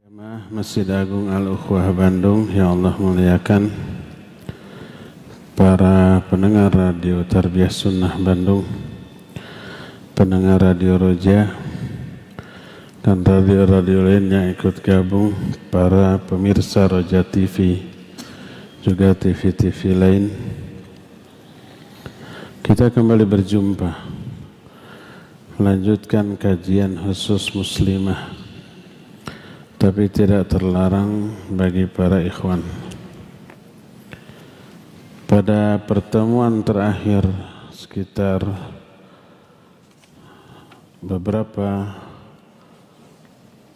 Masjid Agung Al-Ukhwah Bandung, ya Allah muliakan para pendengar radio Tarbiyah Sunnah Bandung, pendengar radio Roja dan radio-radio lain yang ikut gabung, para pemirsa Roja TV, juga TV-TV lain. Kita kembali berjumpa melanjutkan kajian khusus muslimah, tapi tidak terlarang bagi para ikhwan. Pada pertemuan terakhir sekitar beberapa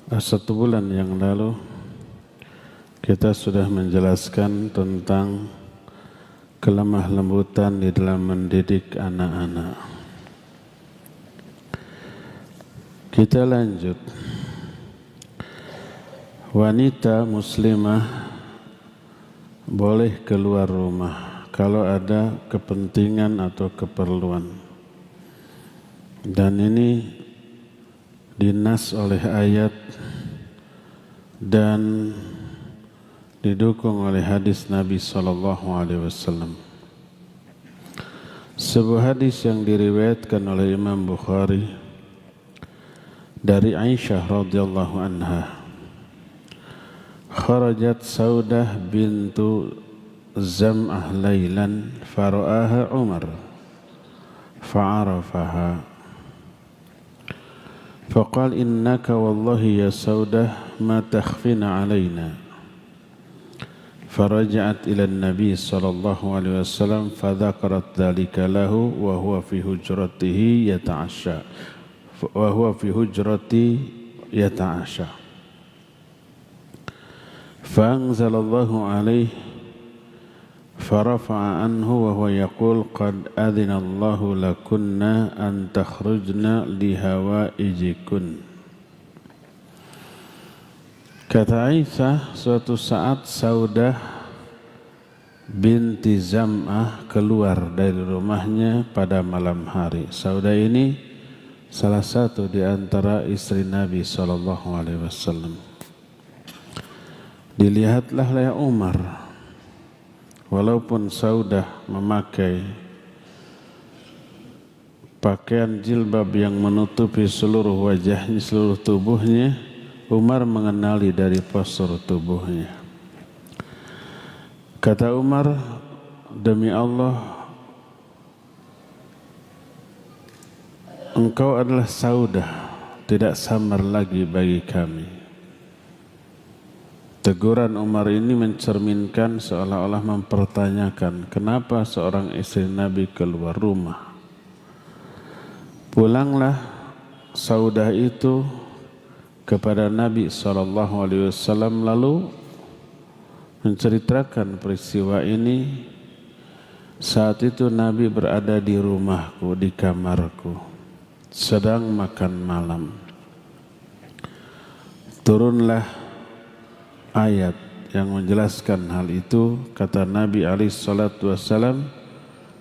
1 bulan yang lalu, kita sudah menjelaskan tentang kelemah lembutan di dalam mendidik anak-anak. Kita lanjut. Wanita muslimah boleh keluar rumah kalau ada kepentingan atau keperluan, dan ini dinas oleh ayat dan didukung oleh hadis Nabi SAW. Sebuah hadis yang diriwayatkan oleh Imam Bukhari dari Aisyah radhiyallahu anha, kharajat Saudah bintu Zam'ah laylan fara'aha Umar fa'arafaha faqal innaka wallahi ya Saudah ma takhfina alayna faraja'at ila an-nabi sallallahu alaihi wasallam fadhakarat dhalika lahu wa huwa fi hujratihi yata'asha فأنزل الله عليه فرفع عنه وهو يقول قد أذن الله لكنا أن تخرجن لهوائجكن. Kata Aisyah, suatu saat Saudah binti Zam'ah keluar dari rumahnya pada malam hari. Saudah ini salah satu di antara istri Nabi SAW. Dilihatlah oleh Umar, walaupun Saudah memakai pakaian jilbab yang menutupi seluruh wajahnya, seluruh tubuhnya, Umar mengenali dari postur tubuhnya. Kata Umar, demi Allah, engkau adalah Saudah, tidak samar lagi bagi kami. Teguran Umar ini mencerminkan seolah-olah mempertanyakan kenapa seorang istri Nabi keluar rumah. Pulanglah Saudah itu kepada Nabi SAW lalu menceritakan peristiwa ini. Saat itu Nabi berada di rumahku, di kamarku, sedang makan malam. Turunlah ayat yang menjelaskan hal itu. Kata Nabi SAW,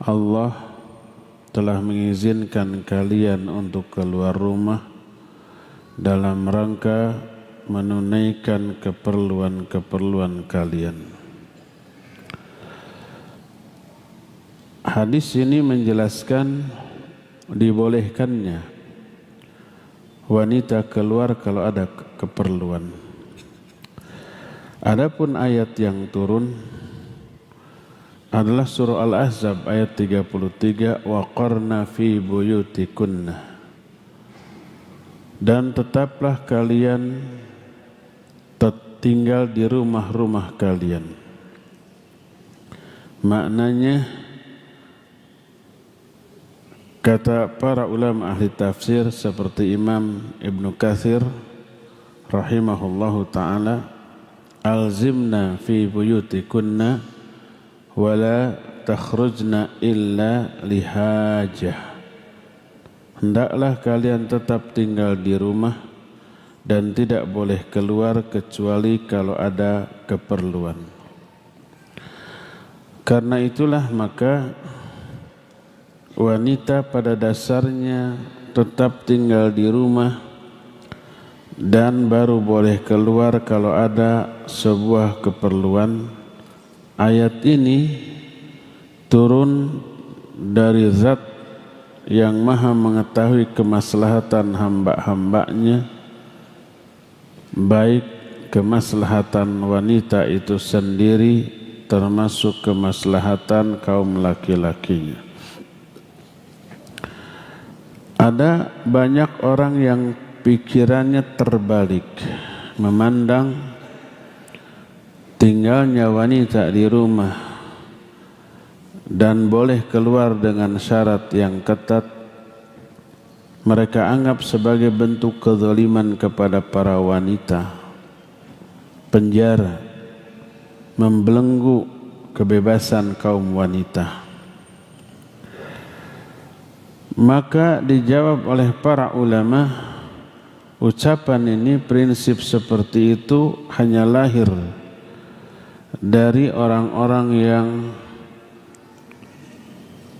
Allah telah mengizinkan kalian untuk keluar rumah dalam rangka menunaikan keperluan-keperluan kalian. Hadis ini menjelaskan dibolehkannya wanita keluar kalau ada keperluan. Adapun ayat yang turun adalah surah Al-Ahzab ayat 33, wa qarna fi buyutikunna, dan tetaplah kalian tinggal di rumah-rumah kalian. Maknanya, kata para ulama ahli tafsir seperti Imam Ibnu Katsir rahimahullahu ta'ala, alzimna fi buyutikunna wala takhrujna illa lihajah. Hendaklah kalian tetap tinggal di rumah dan tidak boleh keluar kecuali kalau ada keperluan. Karena itulah maka wanita pada dasarnya tetap tinggal di rumah dan baru boleh keluar kalau ada sebuah keperluan. Ayat ini turun dari Zat yang maha mengetahui kemaslahatan hamba-hambanya, baik kemaslahatan wanita itu sendiri termasuk kemaslahatan kaum laki-lakinya. Ada banyak orang yang pikirannya terbalik, memandang tinggalnya wanita di rumah dan boleh keluar dengan syarat yang ketat, mereka anggap sebagai bentuk kezaliman kepada para wanita, penjara, membelenggu kebebasan kaum wanita. Maka dijawab oleh para ulama, ucapan ini, prinsip seperti itu hanya lahir dari orang-orang yang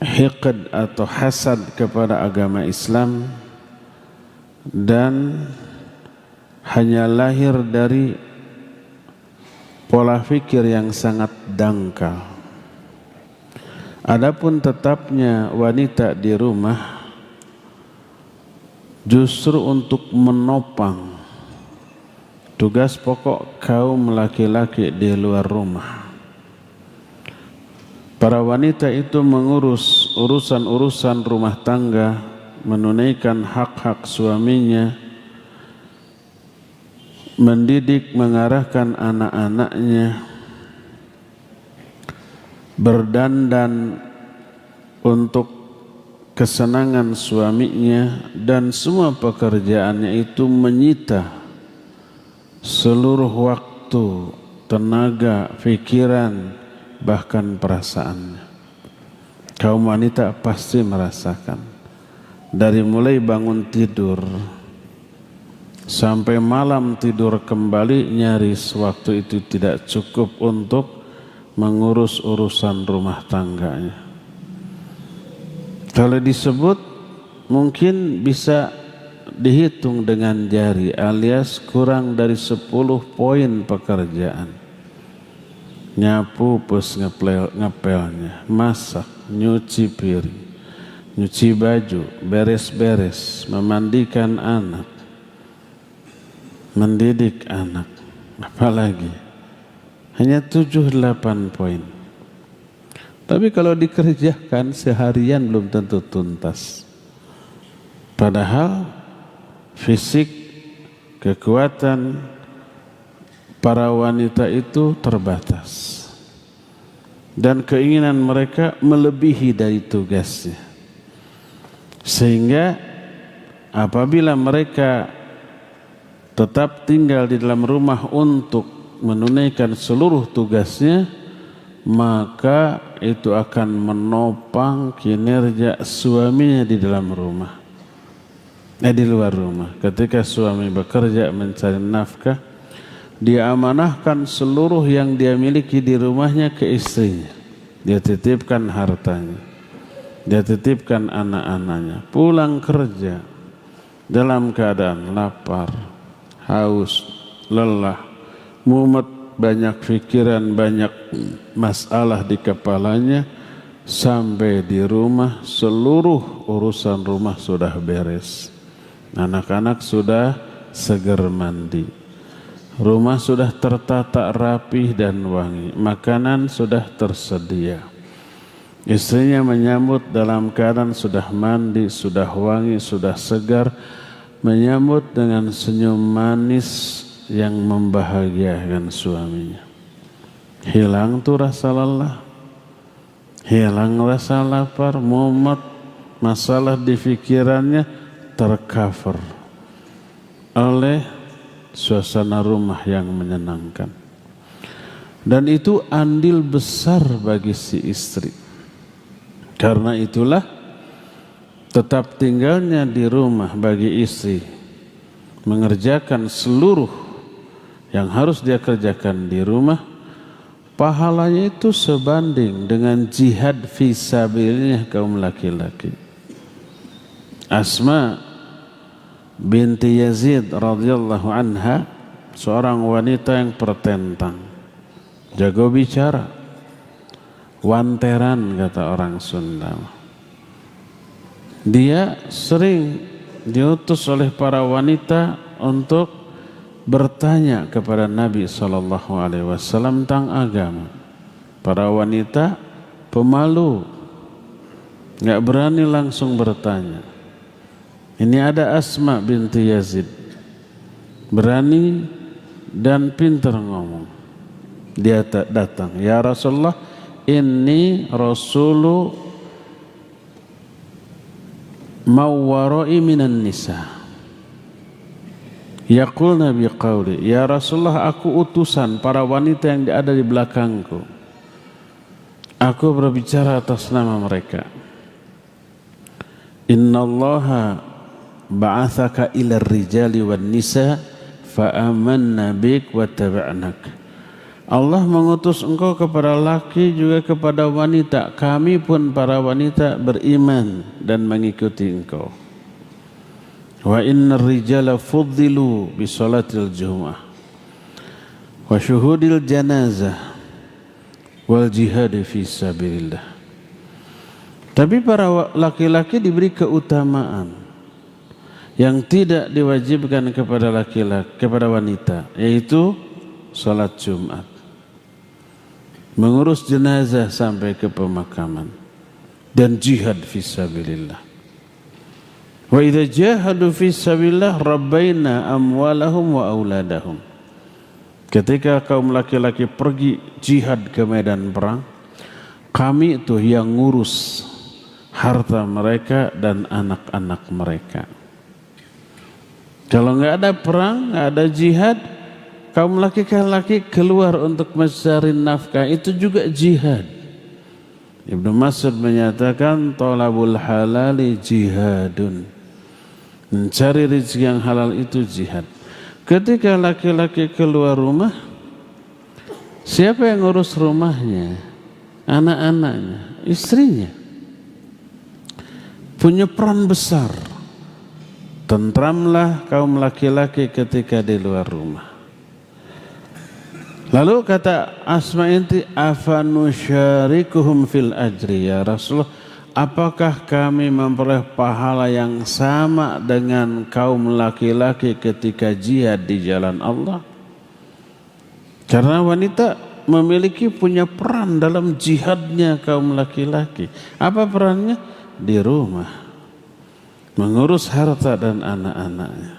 hiqd atau hasad kepada agama Islam, dan hanya lahir dari pola fikir yang sangat dangkal. Adapun tetapnya wanita di rumah justru untuk menopang tugas pokok kaum laki-laki di luar rumah. Para wanita itu mengurus urusan-urusan rumah tangga, menunaikan hak-hak suaminya, mendidik, mengarahkan anak-anaknya, berdandan untuk kesenangan suaminya, dan semua pekerjaannya itu menyita seluruh waktu, tenaga, pikiran, bahkan perasaannya. Kaum wanita pasti merasakan, dari mulai bangun tidur sampai malam tidur kembali, nyaris waktu itu tidak cukup untuk mengurus urusan rumah tangganya. Kalau disebut mungkin bisa dihitung dengan jari, alias kurang dari 10 poin pekerjaan. Nyapu plus ngepelnya, masak, nyuci piring, nyuci baju, beres-beres, memandikan anak, mendidik anak, apalagi. Hanya 7-8 poin. Tapi kalau dikerjakan seharian belum tentu tuntas. Padahal fisik, kekuatan para wanita itu terbatas. Dan keinginan mereka melebihi dari tugasnya. Sehingga apabila mereka tetap tinggal di dalam rumah untuk menunaikan seluruh tugasnya, maka itu akan menopang kinerja suaminya di dalam rumah, di luar rumah. Ketika suami bekerja mencari nafkah, dia amanahkan seluruh yang dia miliki di rumahnya ke istrinya. Dia titipkan hartanya, dia titipkan anak-anaknya. Pulang kerja dalam keadaan lapar, haus, lelah, mumet, banyak pikiran, banyak masalah di kepalanya, sampai di rumah seluruh urusan rumah sudah beres. Anak-anak sudah seger mandi, rumah sudah tertata rapih dan wangi, makanan sudah tersedia. Istrinya menyambut dalam keadaan sudah mandi, sudah wangi, sudah segar, menyambut dengan senyum manis yang membahagiakan suaminya. Hilang tuh rasa lelah, hilang rasa lapar, mumet, masalah di pikirannya tercover oleh suasana rumah yang menyenangkan. Dan itu andil besar bagi si istri. Karena itulah tetap tinggalnya di rumah bagi istri, mengerjakan seluruh yang harus dia kerjakan di rumah, pahalanya itu sebanding dengan jihad fisabilillah kaum laki-laki. Asma binti Yazid radhiyallahu anha, seorang wanita yang pertentang, jago bicara, wanteran kata orang Sunda. Dia sering diutus oleh para wanita untuk bertanya kepada Nabi SAW tentang agama. Para wanita pemalu, nggak berani langsung bertanya. Ini ada Asma binti Yazid, berani dan pintar ngomong. Dia datang, ya Rasulullah, inni rasulu mawwarai minan nisa. Yaqul Nabi qawli, ya Rasulullah, aku utusan para wanita yang ada di belakangku. Aku berbicara atas nama mereka. Innallaha ba'athaka ila rijali wan nisa fa amanna bik wa taba'nak. Allah mengutus engkau kepada laki juga kepada wanita. Kami pun para wanita beriman dan mengikuti engkau. Wa innar rijala fuddilu bi salatil jumu'ah wa syuhudil janazah wal jihad fi sabilillah. Tapi para laki-laki diberi keutamaan yang tidak diwajibkan kepada laki-laki, kepada wanita, yaitu salat Jumat, mengurus jenazah sampai ke pemakaman, dan jihad fisabilillah. Wa idza jahadu fisabilillah rabbaina amwalahum wa auladahum. Ketika kaum laki-laki pergi jihad ke medan perang, kami itu yang ngurus harta mereka dan anak-anak mereka. Kalau nggak ada perang, nggak ada jihad, kaum laki-laki keluar untuk mencari nafkah, itu juga jihad. Ibnu Mas'ud menyatakan thalabul halali jihadun. Mencari rezeki yang halal itu jihad. Ketika laki-laki keluar rumah, siapa yang ngurus rumahnya? Anak-anaknya, istrinya. Punya peran besar. Tentramlah kaum laki-laki ketika di luar rumah. Lalu kata Asma inti, afanusyarikuhum fil ajri ya Rasulullah, apakah kami memperoleh pahala yang sama dengan kaum laki-laki ketika jihad di jalan Allah? Karena wanita memiliki punya peran dalam jihadnya kaum laki-laki. Apa perannya? Di rumah, mengurus harta dan anak-anaknya.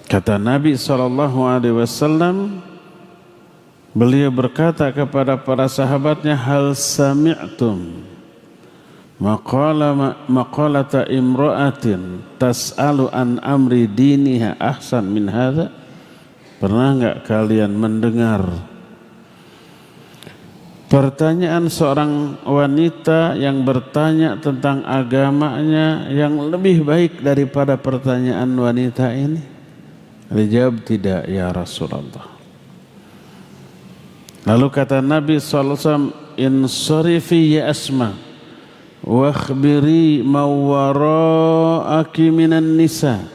Kata Nabi SAW, beliau berkata kepada para sahabatnya, hal sami'tum maqalata imra'atin tas'alu an amri diniha ahsan min hadha? Pernah enggak kalian mendengar pertanyaan seorang wanita yang bertanya tentang agamanya yang lebih baik daripada pertanyaan wanita ini? Dijawab, tidak ya Rasulullah. Lalu kata Nabi SAW, insarifi ya Asma wakhbiri mawwara'aki minan nisa.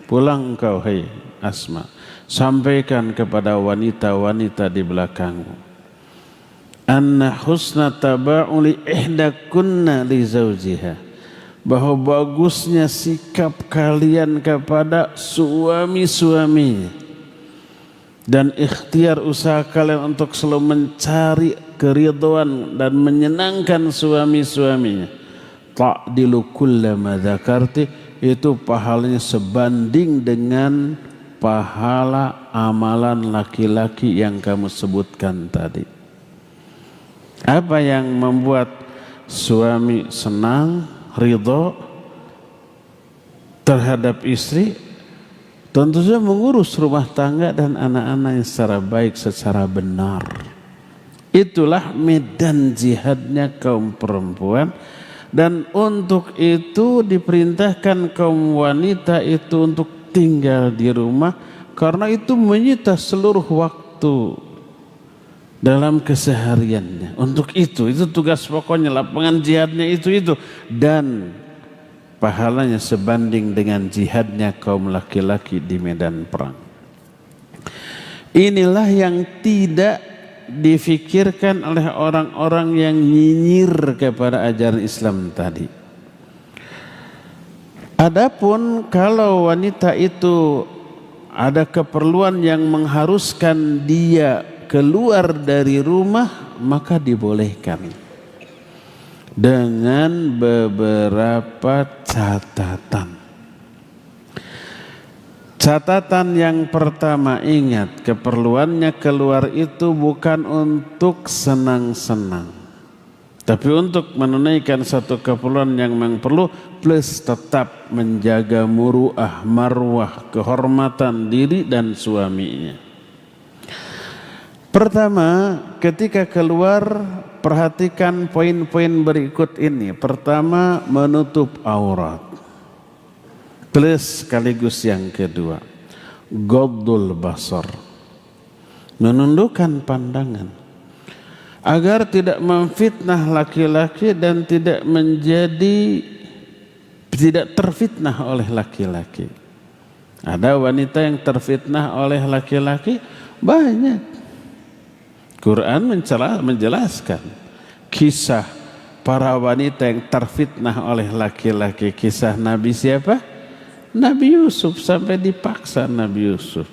Pulang kau hai Asma, sampaikan kepada wanita-wanita di belakangmu, anna husna taba'uli ihdakunna li zawjiha, bahwa bagusnya sikap kalian kepada suami-suaminya dan ikhtiar usaha kalian untuk selalu mencari keridhaan dan menyenangkan suami-suaminya, ta'dilu kullama dzakarti, itu pahalanya sebanding dengan pahala amalan laki-laki yang kamu sebutkan tadi. Apa yang membuat suami senang, ridho terhadap istri? Tentu saja mengurus rumah tangga dan anak-anak yang secara baik, secara benar. Itulah medan jihadnya kaum perempuan. Dan untuk itu diperintahkan kaum wanita itu untuk tinggal di rumah, karena itu menyita seluruh waktu dalam kesehariannya. Untuk itu tugas pokoknya, lapangan jihadnya itu. Dan pahalanya sebanding dengan jihadnya kaum laki-laki di medan perang. Inilah yang tidak difikirkan oleh orang-orang yang nyinyir kepada ajaran Islam tadi. Adapun kalau wanita itu ada keperluan yang mengharuskan dia keluar dari rumah, maka dibolehkan dengan beberapa catatan. Catatan yang pertama, ingat, keperluannya keluar itu bukan untuk senang-senang, tapi untuk menunaikan satu keperluan yang memang perlu, plus tetap menjaga muruah, marwah, kehormatan diri dan suaminya. Pertama, ketika keluar, perhatikan poin-poin berikut ini. Pertama, menutup aurat. Plus sekaligus yang kedua, ghaddul basar, menundukkan pandangan agar tidak memfitnah laki-laki dan tidak terfitnah oleh laki-laki. Ada wanita yang terfitnah oleh laki-laki banyak. Quran menjelaskan kisah para wanita yang terfitnah oleh laki-laki. Kisah Nabi siapa? Nabi Yusuf, sampai dipaksa Nabi Yusuf.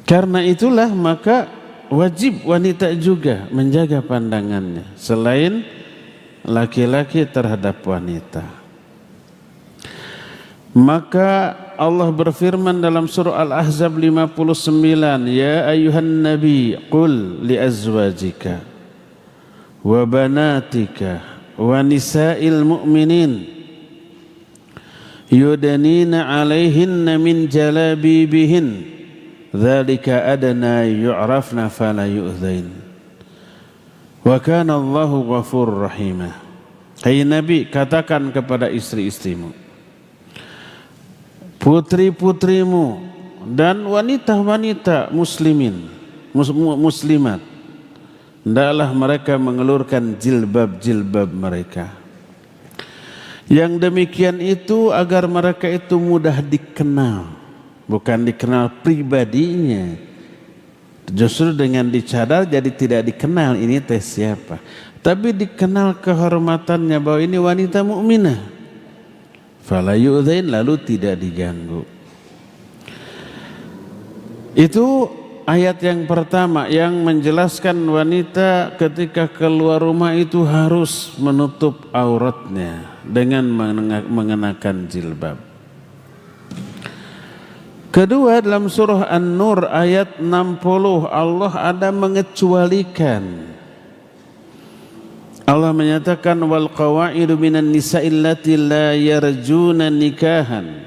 Karena itulah maka wajib wanita juga menjaga pandangannya selain laki-laki terhadap wanita. Maka Allah berfirman dalam surah Al-Ahzab 59, ya ayuhan nabi qul li azwajika wa banatika wa nisa'il mu'minin yudanina alaihinna min jalabibihin dzalika adna yu'rafna fala yu'dzain wa kana Allahu ghafurur rahimah. Hai Nabi, katakan kepada istri-istrimu, putri-putrimu dan wanita-wanita muslimat, hendaklah mereka mengelurkan jilbab-jilbab mereka. Yang demikian itu agar mereka itu mudah dikenal, bukan dikenal pribadinya. Justru dengan dicadar jadi tidak dikenal ini teh siapa, tapi dikenal kehormatannya bahwa ini wanita mukminah. Fala yu'dzain, lalu tidak diganggu. Itu ayat yang pertama yang menjelaskan wanita ketika keluar rumah itu harus menutup auratnya dengan mengenakan jilbab. Kedua, dalam surah An-Nur ayat 60 Allah ada mengecualikan. Allah menyatakan wal qawaidu minan nisa'i allati la yarjuna nikahan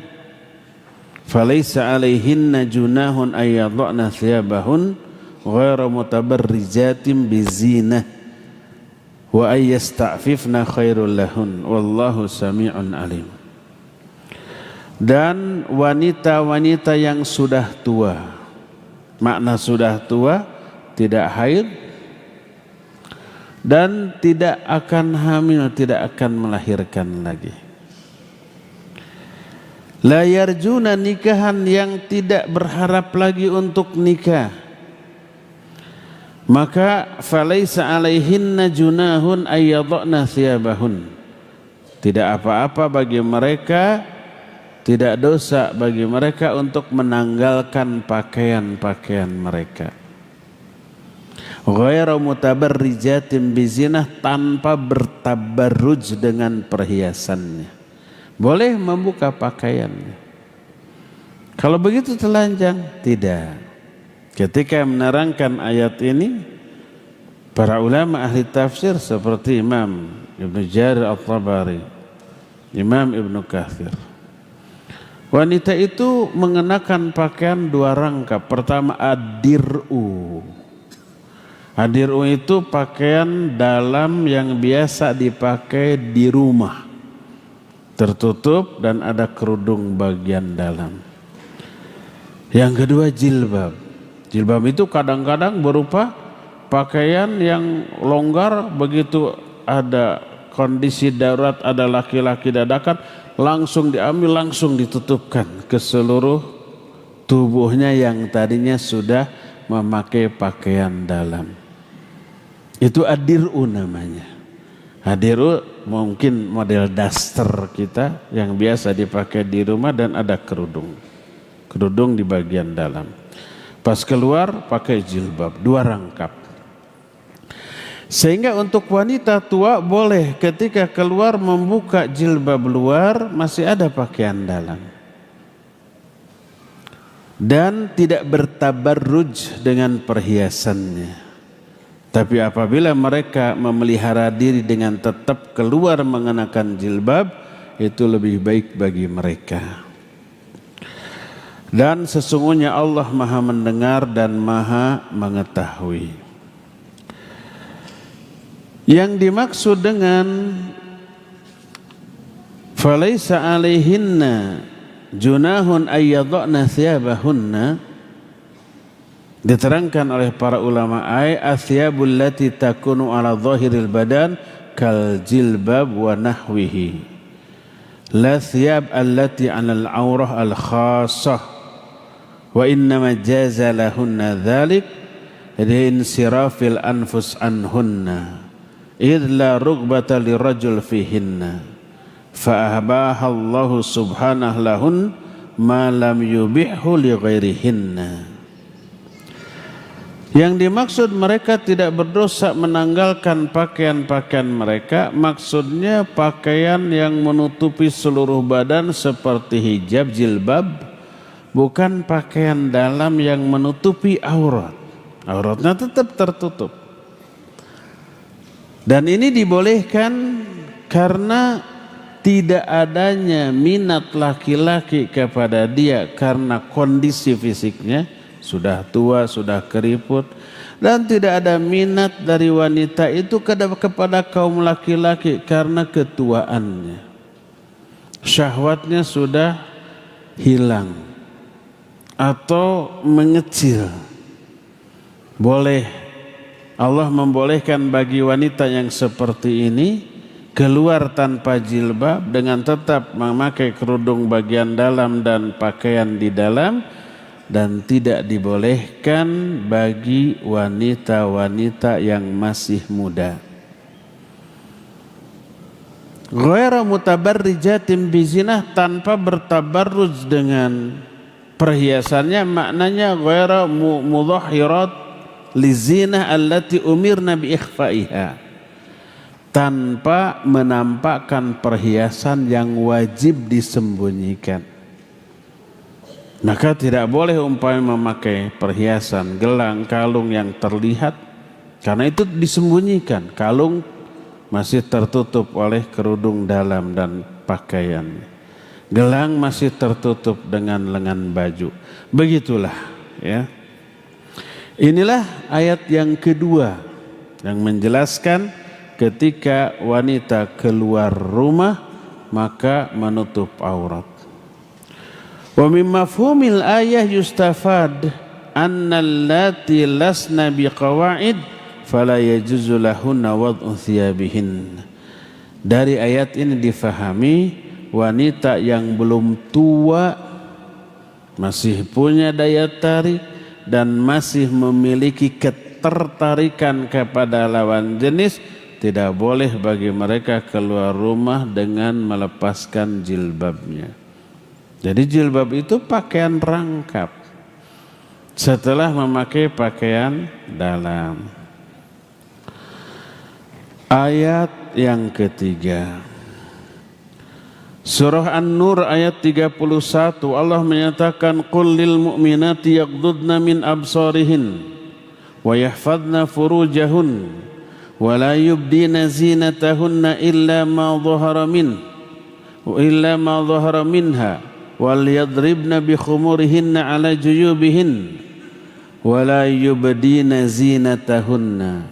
falaysa 'alaihinna junahun ay yadh'na thiyabahun ghairu mutabarrijatin bizinah wa ay yasta'fifna khairul lahun wallahu sami'un alim. Dan wanita-wanita yang sudah tua, makna sudah tua tidak haid dan tidak akan hamil, tidak akan melahirkan lagi. La yarjuna nikahan, yang tidak berharap lagi untuk nikah. Maka falaisa alaihinna junahun ayyadhna thiyabahun. Tidak apa-apa bagi mereka, tidak dosa bagi mereka untuk menanggalkan pakaian-pakaian mereka. Ghairu mutabarrijatin bizinah, tanpa bertabarruj dengan perhiasannya. Boleh membuka pakaiannya. Kalau begitu telanjang? Tidak. Ketika menerangkan ayat ini, para ulama ahli tafsir seperti Imam Ibnu Jarir At-Tabari, Imam Ibnu Katsir, wanita itu mengenakan pakaian dua rangkap. Pertama ad-dir'u. Ad-dir'u itu pakaian dalam yang biasa dipakai di rumah, tertutup dan ada kerudung bagian dalam. Yang kedua jilbab. Jilbab itu kadang-kadang berupa pakaian yang longgar, begitu ada kondisi darurat, ada laki-laki dadakan, langsung diambil, langsung ditutupkan ke seluruh tubuhnya yang tadinya sudah memakai pakaian dalam. Itu ad-dir'u namanya. Ad-dir'u mungkin model daster kita yang biasa dipakai di rumah, dan ada kerudung di bagian dalam. Pas keluar pakai jilbab, 2 rangkap. Sehingga untuk wanita tua boleh ketika keluar membuka jilbab luar, masih ada pakaian dalam. Dan tidak bertabarruj dengan perhiasannya. Tapi apabila mereka memelihara diri dengan tetap keluar mengenakan jilbab, itu lebih baik bagi mereka. Dan sesungguhnya Allah Maha mendengar dan Maha mengetahui. Yang dimaksud dengan falaisa alaihinna junahun ayyadna thiyabahunna, diterangkan oleh para ulama, ay athiyabul lati takunu ala zahiril badan kal jilbab wa nahwihi, la thiyab allati ala al-aurah al-khassah, wa innama jaza lahunna dhalik linsirafil anfus anhunna idh la rugbata lirajul fihinna fa ahbaha Allah subhanahu lahun ma lam yubihhu li ghairihinna. Yang dimaksud mereka tidak berdosa menanggalkan pakaian-pakaian mereka, maksudnya pakaian yang menutupi seluruh badan seperti hijab, jilbab, bukan pakaian dalam yang menutupi aurat. Auratnya tetap tertutup. Dan ini dibolehkan karena tidak adanya minat laki-laki kepada dia karena kondisi fisiknya, sudah tua, sudah keriput, dan tidak ada minat dari wanita itu kepada kaum laki-laki karena ketuaannya. Syahwatnya sudah hilang atau mengecil. Boleh, Allah membolehkan bagi wanita yang seperti ini keluar tanpa jilbab dengan tetap memakai kerudung bagian dalam dan pakaian di dalam, dan tidak dibolehkan bagi wanita-wanita yang masih muda. Ghaira mutabarrijatin bizinah, tanpa bertabarruj dengan perhiasannya, maknanya ghaira mudhahirat lizinah allati umirna bi ikhfaiha, tanpa menampakkan perhiasan yang wajib disembunyikan. Maka tidak boleh umpamanya memakai perhiasan, gelang, kalung yang terlihat, karena itu disembunyikan. Kalung masih tertutup oleh kerudung dalam dan pakaian. Gelang masih tertutup dengan lengan baju. Begitulah, ya. Inilah ayat yang kedua yang menjelaskan ketika wanita keluar rumah maka menutup aurat. Wa min mafhumil ayah yustafad anna allati lasna biqawaid fala yajuzu lahunna wad'u thiyabihin. Dari ayat ini difahami wanita yang belum tua, masih punya daya tarik dan masih memiliki ketertarikan kepada lawan jenis, tidak boleh bagi mereka keluar rumah dengan melepaskan jilbabnya. Jadi jilbab itu pakaian rangkap setelah memakai pakaian dalam. Ayat yang ketiga, Surah An-Nur ayat 31, Allah menyatakan qul lil mu'minati yaghdudna min absarihin wa yahfadna furujahun wa la yubdina zinatahunna illa ma dhahara minha wal yadribna bi khumurihinna ala juyubihin wa la yubdina zinatahunna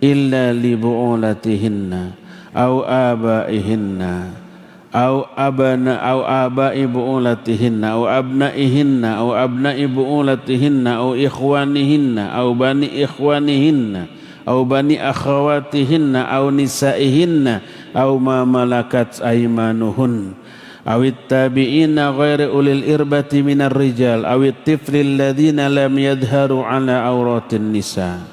illa li bu'ulatihinna aw abaihinna aw abai bu'ulatihinna aw abnaihinna aw abnai bu'ulatihinna aw ikhwanihinna aw bani ikhwanihinna aw bani akhawatihinna aw nisaihinna aw ma malakat aymanuhun awit tabi'ina ghairi ulil irbati minar rijal awit tiflil ladzina lam yadharu ala auratin nisa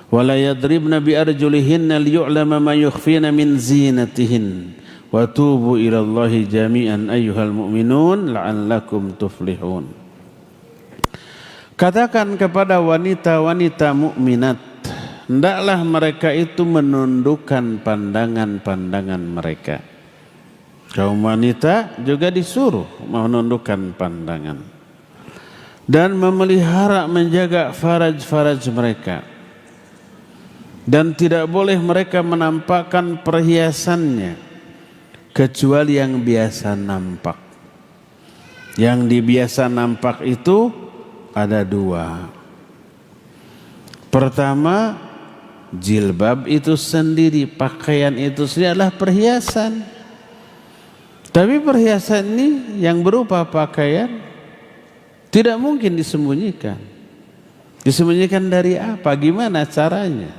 wala yadribna bi arjulihinna liyu'lama ma yukhfina min zinatihin wa tubu ila Allahi jami'an ayyuhal mu'minun la'allakum tuflihun. Katakan kepada wanita-wanita mukminat, hendaklah mereka itu menundukkan pandangan-pandangan mereka. Kaum wanita juga disuruh menundukkan pandangan dan memelihara menjaga faraj-faraj mereka, dan tidak boleh mereka menampakkan perhiasannya kecuali yang biasa nampak. Yang dibiasa nampak itu ada dua. Pertama, jilbab itu sendiri, pakaian itu sendiri adalah perhiasan. Tapi perhiasan ini yang berupa pakaian tidak mungkin disembunyikan. Disembunyikan dari apa? Gimana caranya?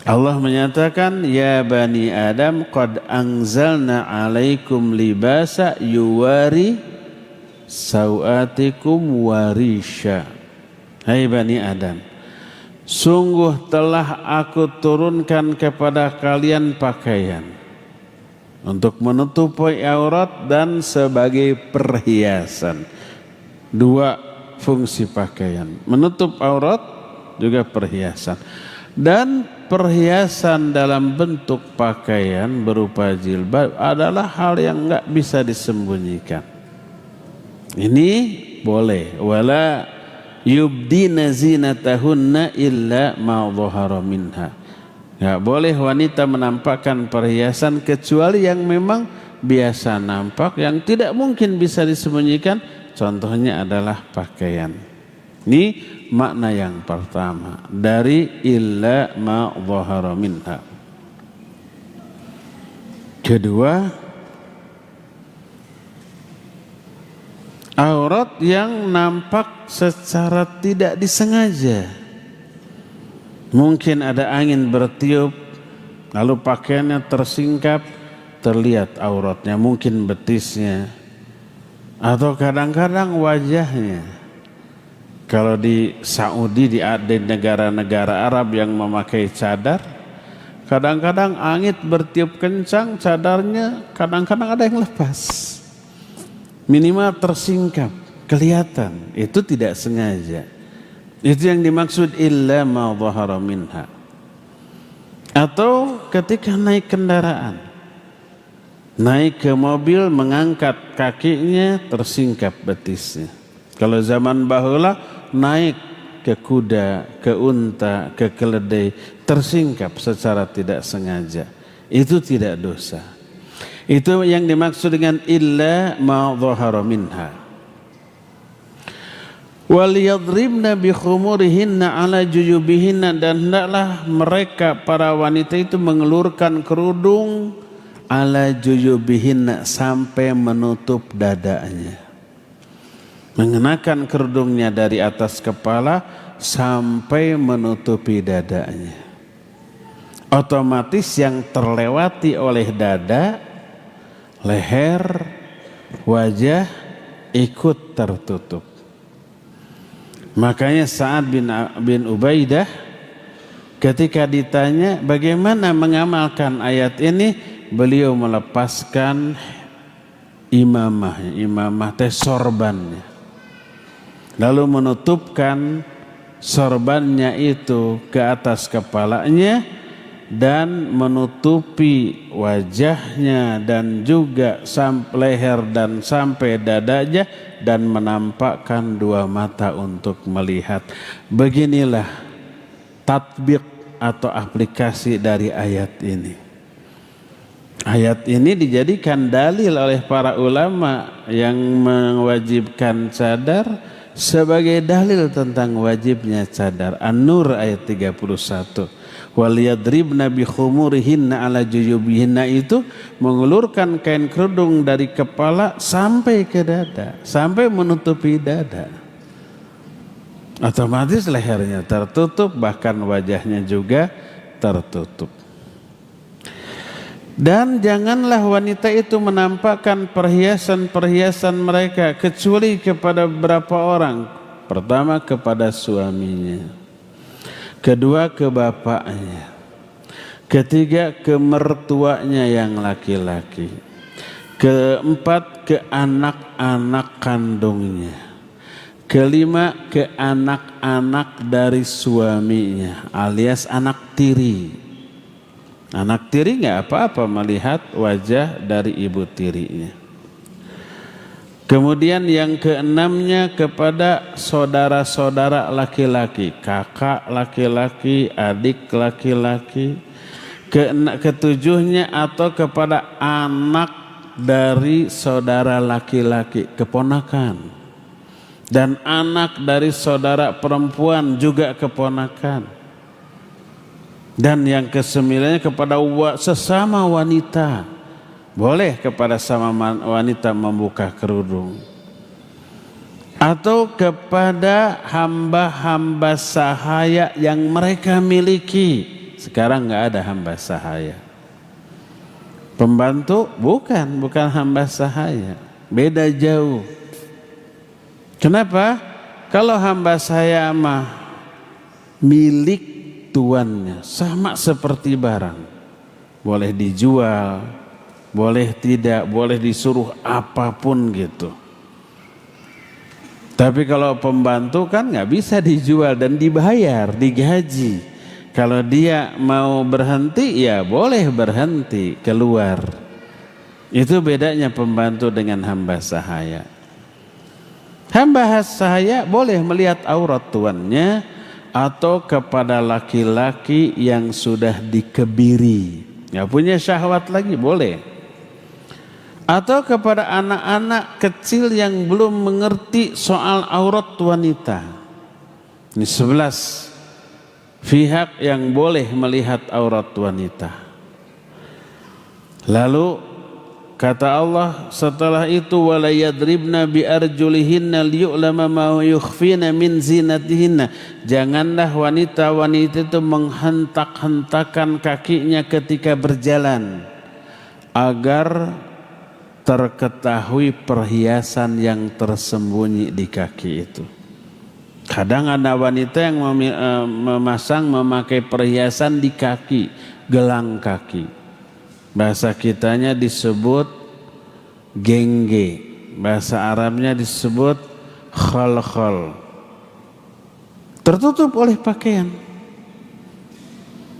Allah menyatakan, ya bani Adam qad anzalna alaikum libasa yuwari sawatikum warisha. Hai bani Adam, sungguh telah aku turunkan kepada kalian pakaian untuk menutupi aurat dan sebagai perhiasan. Dua fungsi pakaian, menutup aurat juga perhiasan. Dan perhiasan dalam bentuk pakaian berupa jilbab adalah hal yang enggak bisa disembunyikan. Ini boleh. Wala yubdina zinatahunna illa ma dhahara minha. Ya, boleh wanita menampakkan perhiasan kecuali yang memang biasa nampak, yang tidak mungkin bisa disembunyikan. Contohnya adalah pakaian. Ini makna yang pertama dari illa ma dhahara minha. Kedua, aurat yang nampak secara tidak disengaja. Mungkin ada angin bertiup, lalu pakaiannya tersingkap, terlihat auratnya, mungkin betisnya, atau kadang-kadang wajahnya. Kalau di Saudi, di negara-negara Arab yang memakai cadar, kadang-kadang angin bertiup kencang, cadarnya kadang-kadang ada yang lepas. Minimal tersingkap, kelihatan, itu tidak sengaja. Itu yang dimaksud illa ma dhahara minha. Atau ketika naik kendaraan, naik ke mobil, mengangkat kakinya, tersingkap betisnya. Kalau zaman bahula naik ke kuda, ke unta, ke keledai, tersingkap secara tidak sengaja, itu tidak dosa. Itu yang dimaksud dengan illa ma dhahara minha. Wal yadribna bi khumurihinna ala juyubihinna, dan hendaklah mereka para wanita itu mengelurkan kerudung ala juyubihinna sampai menutup dadanya. Mengenakan kerudungnya dari atas kepala sampai menutupi dadanya. Otomatis yang terlewati oleh dada, leher, wajah ikut tertutup. Makanya Sa'ad bin Ubaidah ketika ditanya bagaimana mengamalkan ayat ini, beliau melepaskan imamah teh sorbannya, lalu menutupkan sorbannya itu ke atas kepalanya dan menutupi wajahnya dan juga leher dan sampai dadanya, dan menampakkan dua mata untuk melihat. Beginilah tatbik atau aplikasi dari ayat ini. Ayat ini dijadikan dalil oleh para ulama yang mewajibkan cadar sebagai dalil tentang wajibnya cadar. An-Nur ayat 31. Waliyadribna bi khumurihinna ala juyubihinna, itu mengulurkan kain kerudung dari kepala sampai ke dada, sampai menutupi dada. Otomatis lehernya tertutup, bahkan wajahnya juga tertutup. Dan janganlah wanita itu menampakkan perhiasan-perhiasan mereka kecuali kepada beberapa orang. Pertama kepada suaminya, kedua ke bapaknya, ketiga ke mertuanya yang laki-laki, keempat ke anak-anak kandungnya, kelima ke anak-anak dari suaminya alias anak tiri. Anak tiri nggak apa-apa melihat wajah dari ibu tirinya. Kemudian yang keenamnya kepada saudara-saudara laki-laki, kakak laki-laki, adik laki-laki. Ketujuhnya atau kepada anak dari saudara laki-laki, keponakan. Dan anak dari saudara perempuan juga keponakan. Dan yang kesembilannya kepada sesama wanita. Boleh kepada sama wanita membuka kerudung. Atau kepada hamba-hamba sahaya yang mereka miliki. Sekarang nggak ada hamba sahaya. Pembantu bukan hamba sahaya. Beda jauh. Kenapa? Kalau hamba sahaya mah milik tuannya, sama seperti barang, boleh dijual, boleh tidak, boleh disuruh apapun gitu. Tapi kalau pembantu kan nggak bisa dijual dan dibayar, digaji. Kalau dia mau berhenti ya boleh berhenti keluar. Itu bedanya pembantu dengan hamba sahaya. Hamba sahaya boleh melihat aurat tuannya, atau kepada laki-laki yang sudah dikebiri, nggak punya syahwat lagi boleh. Atau kepada anak-anak kecil yang belum mengerti soal aurat wanita. Ini 11 pihak yang boleh melihat aurat wanita. Lalu kata Allah setelah itu, wala yadribna bi arjulihinna liyu'lama ma yukhfina min zinatihinna. Janganlah wanita-wanita itu menghentak-hentakan kakinya ketika berjalan agar terketahui perhiasan yang tersembunyi di kaki itu. Kadang ada wanita yang memakai perhiasan di kaki, gelang kaki. Bahasa kitanya disebut gengge, bahasa Arabnya disebut khal-khal. Tertutup oleh pakaian.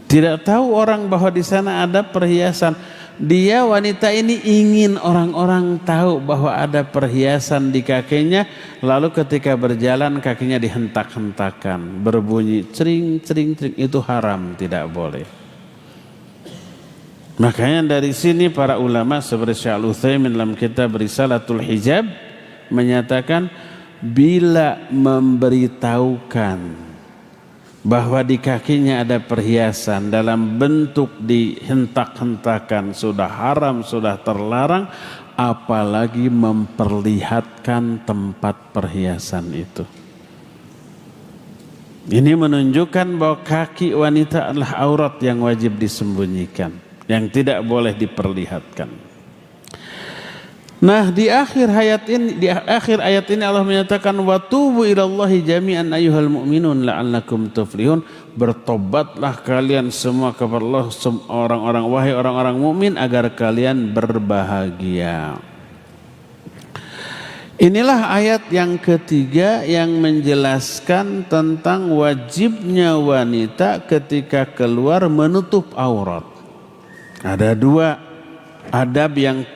Tidak tahu orang bahwa di sana ada perhiasan. Dia wanita ini ingin orang-orang tahu bahwa ada perhiasan di kakinya, lalu ketika berjalan kakinya dihentak-hentakan, berbunyi cering-cering, itu haram, tidak boleh. Makanya dari sini para ulama seperti Syekh Al-Utsaimin dalam kitab Risalatul Hijab menyatakan bila memberitahukan bahwa di kakinya ada perhiasan dalam bentuk dihentak-hentakan sudah haram, sudah terlarang, apalagi memperlihatkan tempat perhiasan itu. Ini menunjukkan bahwa kaki wanita adalah aurat yang wajib disembunyikan, yang tidak boleh diperlihatkan. Nah, di akhir ayat ini Allah menyatakan wa tubu ilallahi jami'an ayyuhal mu'minun la'allakum tuflihun. Bertobatlah kalian semua kepada Allah, wahai orang-orang mukmin, agar kalian berbahagia. Inilah ayat yang ketiga yang menjelaskan tentang wajibnya wanita ketika keluar menutup aurat. Ada dua adab yang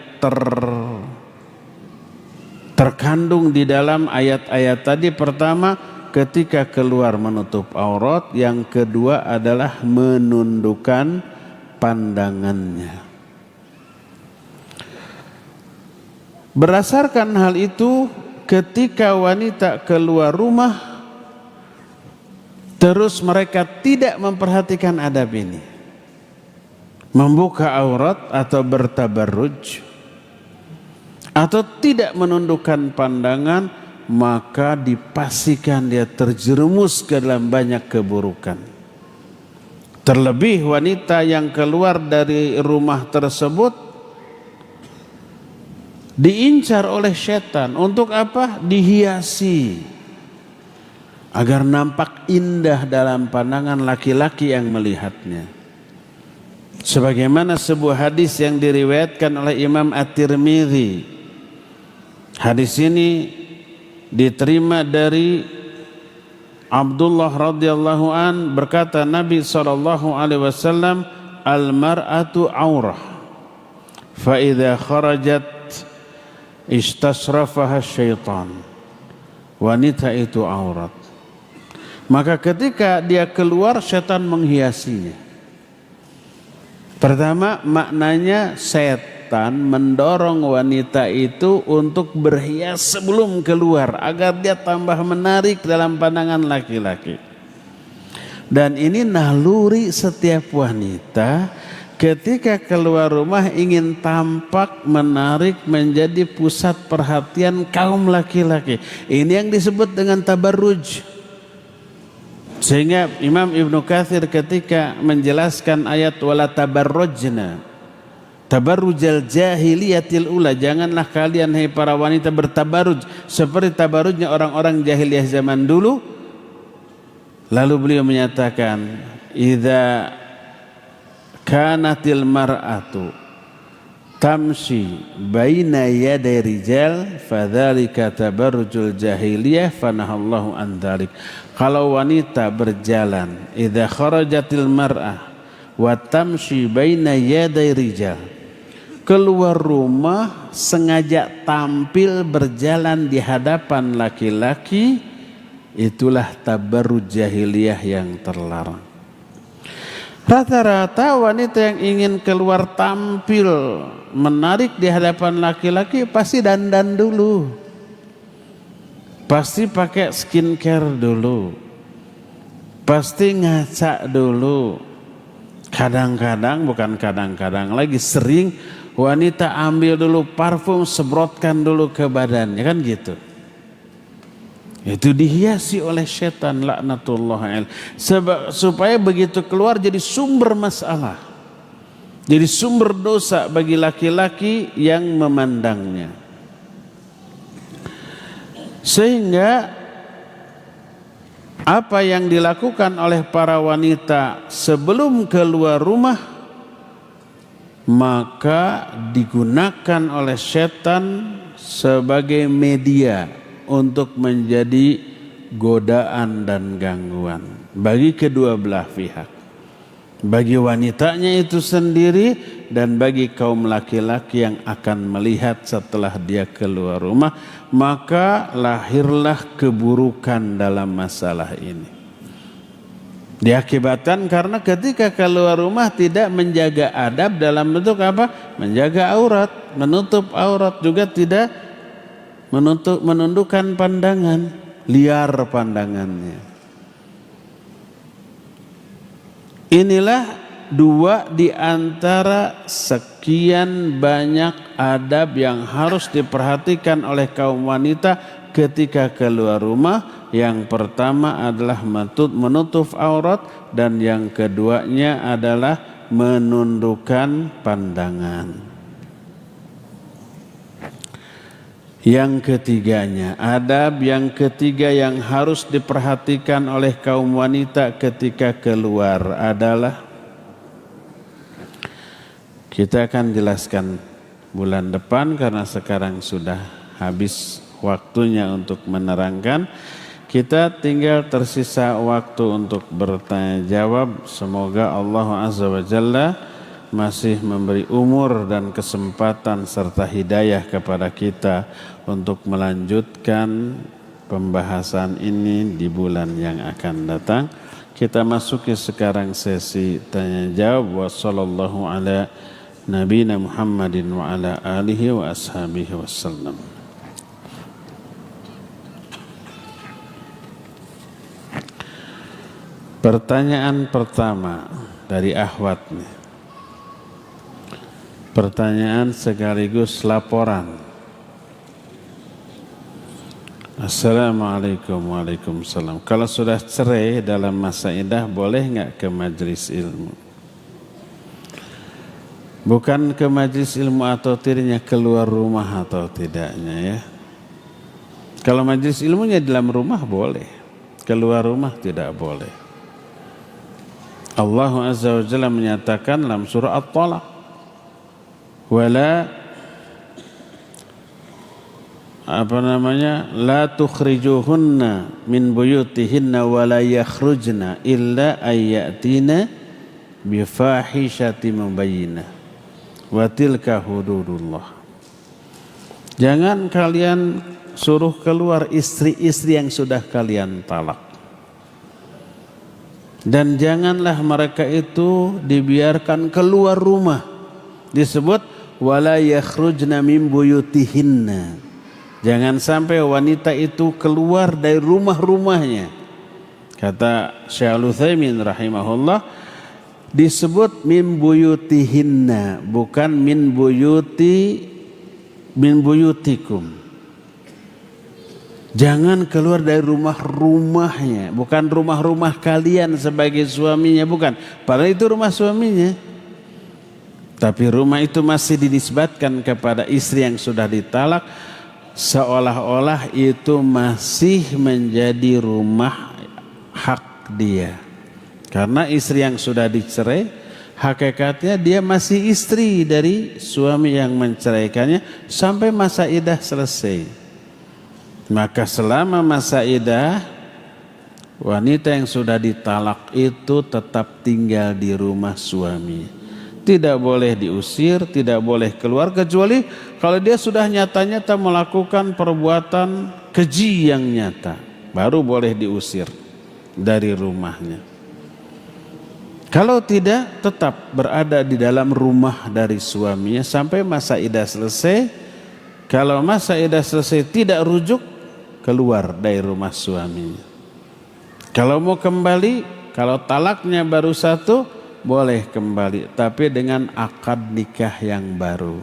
terkandung di dalam ayat-ayat tadi. Pertama, ketika keluar menutup aurat. Yang kedua adalah menundukkan pandangannya. Berdasarkan hal itu, ketika wanita keluar rumah, terus mereka tidak memperhatikan adab ini, membuka aurat atau bertabarruj, atau tidak menundukkan pandangan, maka dipastikan dia terjerumus ke dalam banyak keburukan. Terlebih wanita yang keluar dari rumah tersebut diincar oleh setan. Untuk apa? Dihiasi agar nampak indah dalam pandangan laki-laki yang melihatnya. Sebagaimana sebuah hadis yang diriwayatkan oleh Imam At-Tirmidzi. Hadis ini diterima dari Abdullah radhiyallahu an, berkata Nabi SAW, al-mar'atu aurah fa idza kharajat istasrafaha syaitan. Wanita itu aurat, maka ketika dia keluar setan menghiasinya. Pertama, maknanya setan mendorong wanita itu untuk berhias sebelum keluar agar dia tambah menarik dalam pandangan laki-laki. Dan ini naluri setiap wanita ketika keluar rumah ingin tampak menarik, menjadi pusat perhatian kaum laki-laki. Ini yang disebut dengan tabarruj. Sehingga Imam Ibnu Katsir ketika menjelaskan ayat wala tabarrujna tabarrujal jahiliyatil ula, janganlah kalian hai para wanita bertabarruj seperti tabarrujnya orang-orang jahiliyah zaman dulu. Lalu beliau menyatakan idza kanatil mar'atu tamshi baina yaday rijal fadzalika tabarrujul jahiliyah fanahallahu an dzalik. Kalau wanita berjalan idza kharajatil mar'ah wa tamshi baina yaday rijal, keluar rumah sengaja tampil berjalan di hadapan laki-laki, itulah tabarruj jahiliyah yang terlarang. Rata-rata wanita yang ingin keluar tampil menarik di hadapan laki-laki pasti dandan dulu, pasti pakai skincare dulu, pasti ngaca dulu. Kadang-kadang, bukan kadang-kadang lagi, sering wanita ambil dulu parfum, semprotkan dulu ke badannya, kan gitu. Itu dihiasi oleh setan laknatullah alaih. Supaya begitu keluar jadi sumber masalah, jadi sumber dosa bagi laki-laki yang memandangnya. Sehingga apa yang dilakukan oleh para wanita sebelum keluar rumah, maka digunakan oleh setan sebagai media untuk menjadi godaan dan gangguan bagi kedua belah pihak, bagi wanitanya itu sendiri dan bagi kaum laki-laki yang akan melihat setelah dia keluar rumah. Maka lahirlah keburukan dalam masalah ini. Diakibatkan karena ketika keluar rumah tidak menjaga adab dalam bentuk apa? Menjaga aurat, menutup aurat, juga tidak menundukkan pandangan, liar pandangannya. Inilah dua di antara sekian banyak adab yang harus diperhatikan oleh kaum wanita ketika keluar rumah. Yang pertama adalah menutup aurat, dan yang keduanya adalah menundukkan pandangan. Yang ketiganya, adab yang ketiga yang harus diperhatikan oleh kaum wanita ketika keluar adalah, kita akan jelaskan bulan depan karena sekarang sudah habis waktunya untuk menerangkan. Kita tinggal tersisa waktu untuk bertanya jawab. Semoga Allah Azza wa Jalla masih memberi umur dan kesempatan serta hidayah kepada kita untuk melanjutkan pembahasan ini di bulan yang akan datang. Kita masuki sekarang sesi tanya jawab. Wassallallahu ala nabiyina Muhammadin wa ala alihi wa ashabihi wasallam. Pertanyaan pertama dari Ahwat nih. Pertanyaan sekaligus laporan. Assalamualaikum. Waalaikumsalam. Kalau sudah cerai dalam masa iddah, boleh nggak ke majelis ilmu? Bukan ke majelis ilmu atau tidaknya, keluar rumah atau tidaknya ya. Kalau majelis ilmunya dalam rumah boleh, keluar rumah tidak boleh. Allah Azza wa Jalla menyatakan dalam surah At-Talaq, wala la tukhrijuhunna min buyutihinna wala yakhrujna illa ayyatina bifahishatin mubayyinah wa tilka hududullah. Jangan kalian suruh keluar istri-istri yang sudah kalian talak. Dan janganlah mereka itu dibiarkan keluar rumah. Disebut wala yakhrujna min buyutihinna. Jangan sampai wanita itu keluar dari rumah-rumahnya. Kata Syekh Al-Utsaimin rahimahullah, disebut min buyutihinna, bukan min buyutikum. Jangan keluar dari rumah-rumahnya, bukan rumah-rumah kalian sebagai suaminya, bukan. Padahal itu rumah suaminya. Tapi rumah itu masih dinisbatkan kepada istri yang sudah ditalak, seolah-olah itu masih menjadi rumah hak dia. Karena istri yang sudah dicerai, hakikatnya dia masih istri dari suami yang menceraikannya sampai masa iddah selesai. Maka selama masa iddah, wanita yang sudah ditalak itu tetap tinggal di rumah suami. Tidak boleh diusir, tidak boleh keluar, kecuali kalau dia sudah nyata-nyata melakukan perbuatan keji yang nyata, baru boleh diusir dari rumahnya. Kalau tidak, tetap berada di dalam rumah dari suaminya sampai masa iddah selesai. Kalau masa iddah selesai tidak rujuk, keluar dari rumah suaminya. Kalau mau kembali, kalau talaknya baru satu, boleh kembali, tapi dengan akad nikah yang baru.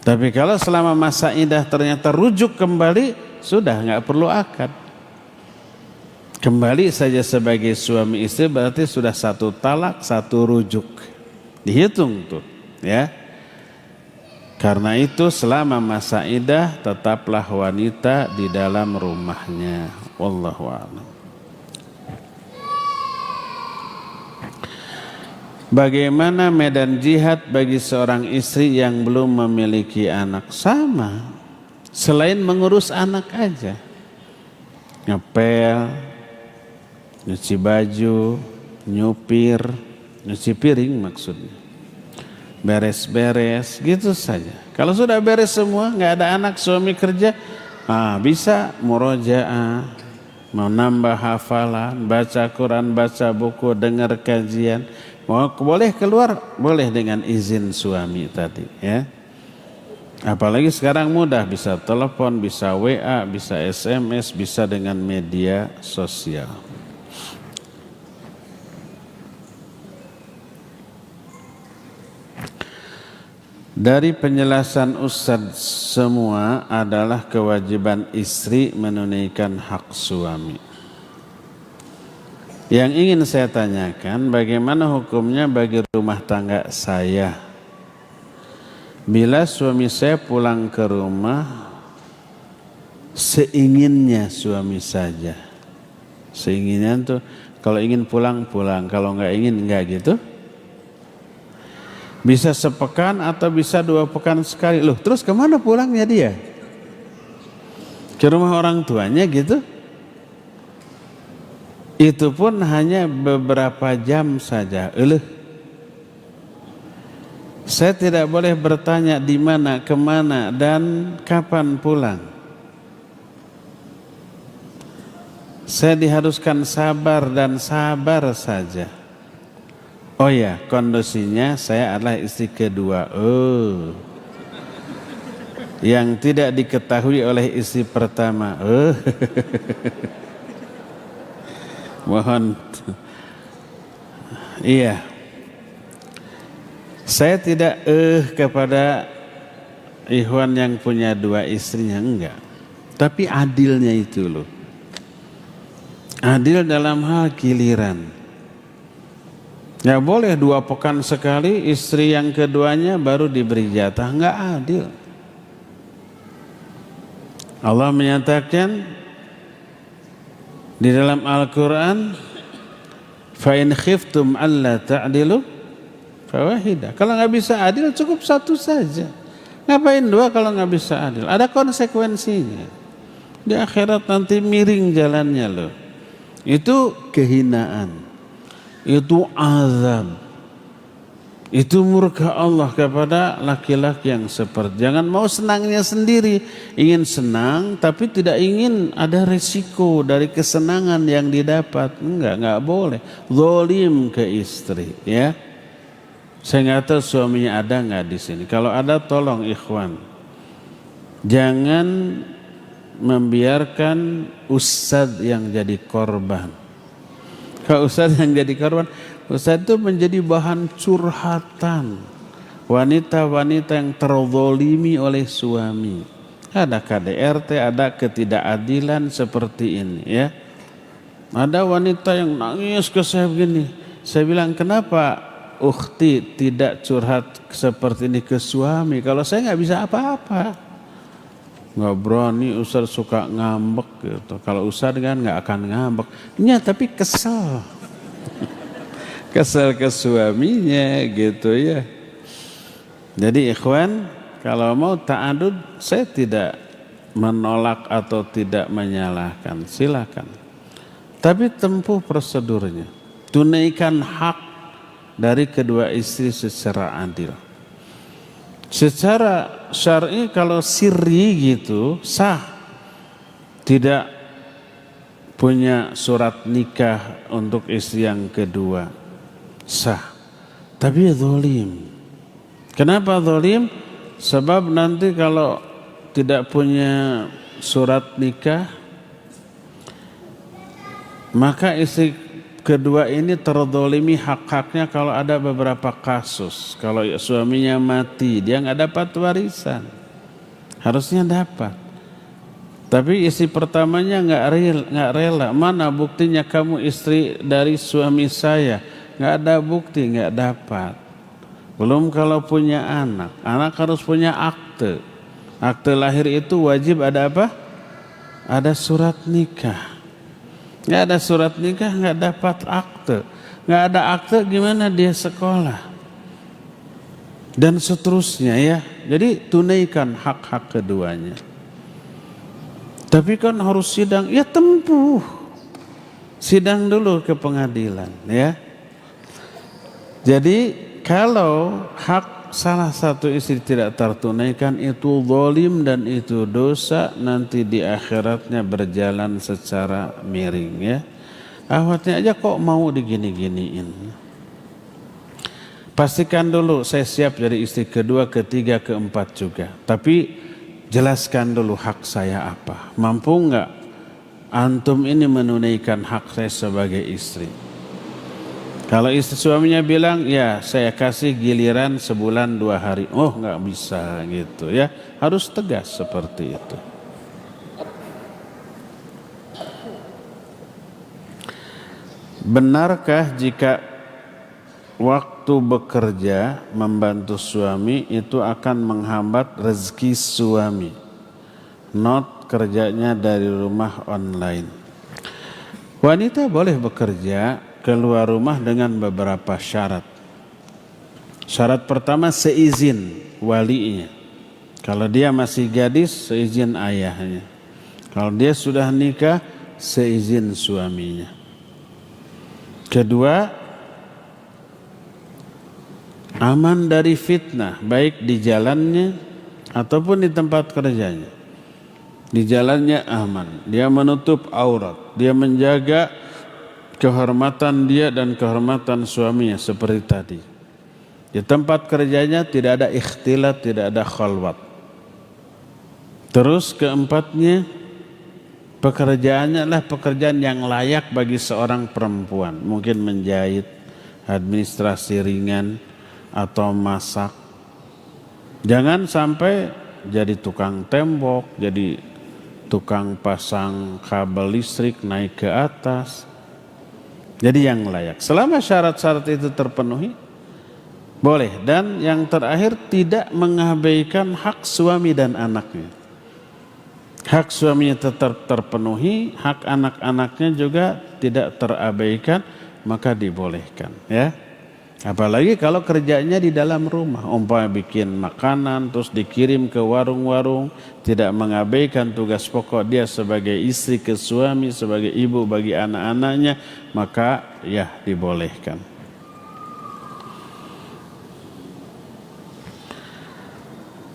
Tapi kalau selama masa iddah ternyata rujuk kembali, sudah nggak perlu akad. Kembali saja sebagai suami istri, berarti sudah satu talak, satu rujuk. Dihitung tuh, ya. Karena itu selama masa iddah tetaplah wanita di dalam rumahnya. Wallahu a'lam. Bagaimana medan jihad bagi seorang istri yang belum memiliki anak? Sama, selain mengurus anak aja, ngepel, nyuci baju, nyupir, nyuci piring maksudnya, beres-beres gitu saja. Kalau sudah beres semua, nggak ada anak, suami kerja, bisa murojaah, mau nambah hafalan, baca Quran, baca buku, dengar kajian. Boleh keluar, boleh dengan izin suami tadi, ya. Apalagi sekarang mudah, bisa telepon, bisa WA, bisa SMS, bisa dengan media sosial. Dari penjelasan Ustadz semua adalah kewajiban istri menunaikan hak suami. Yang ingin saya tanyakan, bagaimana hukumnya bagi rumah tangga saya bila suami saya pulang ke rumah seinginnya suami saja. Seinginnya tuh kalau ingin pulang, kalau nggak ingin nggak gitu. Bisa sepekan atau bisa 2 pekan sekali. Loh, terus kemana pulangnya dia? Ke rumah orang tuanya gitu? Itu pun hanya beberapa jam saja. Saya tidak boleh bertanya di mana, kemana, dan kapan pulang. Saya diharuskan sabar dan sabar saja. Oh ya, kondisinya saya adalah istri kedua. Yang tidak diketahui oleh istri pertama. Mohon. Iya. Saya tidak kepada ikhwan yang punya 2 istrinya, enggak. Tapi adilnya itu loh. Adil dalam hal giliran. Ya boleh 2 pekan sekali istri yang keduanya baru diberi jatah, enggak adil. Allah menyatakan di dalam Al-Quran, fa in khiftum alla ta'dilu fawahidah. Kalau nggak bisa adil cukup 1 saja. Ngapain 2 kalau nggak bisa adil? Ada konsekuensinya. Di akhirat nanti miring jalannya loh. Itu kehinaan, itu azab, itu murka Allah kepada laki-laki yang seperti. Jangan mau senangnya sendiri, ingin senang tapi tidak ingin ada resiko dari kesenangan yang didapat. Enggak boleh. Zalim ke istri, ya. Saya nggak tahu suaminya ada nggak di sini. Kalau ada tolong ikhwan, jangan membiarkan ustadz yang jadi korban. Kalau ustadz yang jadi korban, ustadz itu menjadi bahan curhatan wanita-wanita yang terzalimi oleh suami. Ada KDRT, ada ketidakadilan seperti ini, ya. Ada wanita yang nangis ke saya begini. Saya bilang, kenapa ukhti tidak curhat seperti ini ke suami? Kalau saya nggak bisa apa-apa. Nggak berani, Ustaz suka ngambek gitu. Kalau Ustaz kan nggak akan ngambek. Ya tapi kesel. Kesel ke suaminya gitu ya. Jadi ikhwan, kalau mau ta'adud, saya tidak menolak atau tidak menyalahkan. Silakan. Tapi tempuh prosedurnya. Tunaikan hak dari kedua istri secara adil. Secara syar'i kalau sirri gitu sah, tidak punya surat nikah untuk istri yang kedua sah. Tapi zalim. Kenapa zalim? Sebab nanti kalau tidak punya surat nikah, maka istri kedua ini terzalimi hak-haknya kalau ada beberapa kasus. Kalau suaminya mati, dia nggak dapat warisan. Harusnya dapat. Tapi istri pertamanya nggak rela. Mana buktinya kamu istri dari suami saya? Nggak ada bukti, nggak dapat. Belum kalau punya anak. Anak harus punya akte. Akte lahir itu wajib ada apa? Ada surat nikah. Nggak ada surat nikah, nggak dapat akte. Nggak ada akte, gimana dia sekolah? Dan seterusnya ya. Jadi tunaikan hak-hak keduanya. Tapi kan harus sidang, ya tempuh. Sidang dulu ke pengadilan ya. Jadi kalau hak salah satu istri tidak tertunaikan itu zalim dan itu dosa, nanti di akhiratnya berjalan secara miring ya. Awatnya aja kok mau digini-giniin. Pastikan dulu saya siap dari istri kedua, ketiga, keempat juga. Tapi jelaskan dulu hak saya apa. Mampu enggak antum ini menunaikan hak saya sebagai istri? Kalau istri suaminya bilang, ya saya kasih giliran sebulan 2 hari. Oh nggak bisa gitu ya. Harus tegas seperti itu. Benarkah jika waktu bekerja membantu suami itu akan menghambat rezeki suami? Not kerjanya dari rumah online. Wanita boleh bekerja keluar rumah dengan beberapa syarat. Syarat pertama seizin walinya. Kalau dia masih gadis, seizin ayahnya. Kalau dia sudah nikah, seizin suaminya. Kedua, aman dari fitnah, baik di jalannya ataupun di tempat kerjanya. Di jalannya aman, dia menutup aurat, dia menjaga kehormatan dia dan kehormatan suaminya seperti tadi. Di tempat kerjanya tidak ada ikhtilat, tidak ada khalwat. Terus keempatnya, pekerjaannya adalah pekerjaan yang layak bagi seorang perempuan. Mungkin menjahit, administrasi ringan, atau masak. Jangan sampai jadi tukang tembok, jadi tukang pasang kabel listrik naik ke atas. Jadi yang layak. Selama syarat-syarat itu terpenuhi, boleh. Dan yang terakhir, tidak mengabaikan hak suami dan anaknya. Hak suaminya tetap terpenuhi, hak anak-anaknya juga tidak terabaikan, maka dibolehkan, ya. Apalagi kalau kerjanya di dalam rumah, umpama bikin makanan terus dikirim ke warung-warung, tidak mengabaikan tugas pokok dia sebagai istri ke suami, sebagai ibu bagi anak-anaknya, maka ya dibolehkan.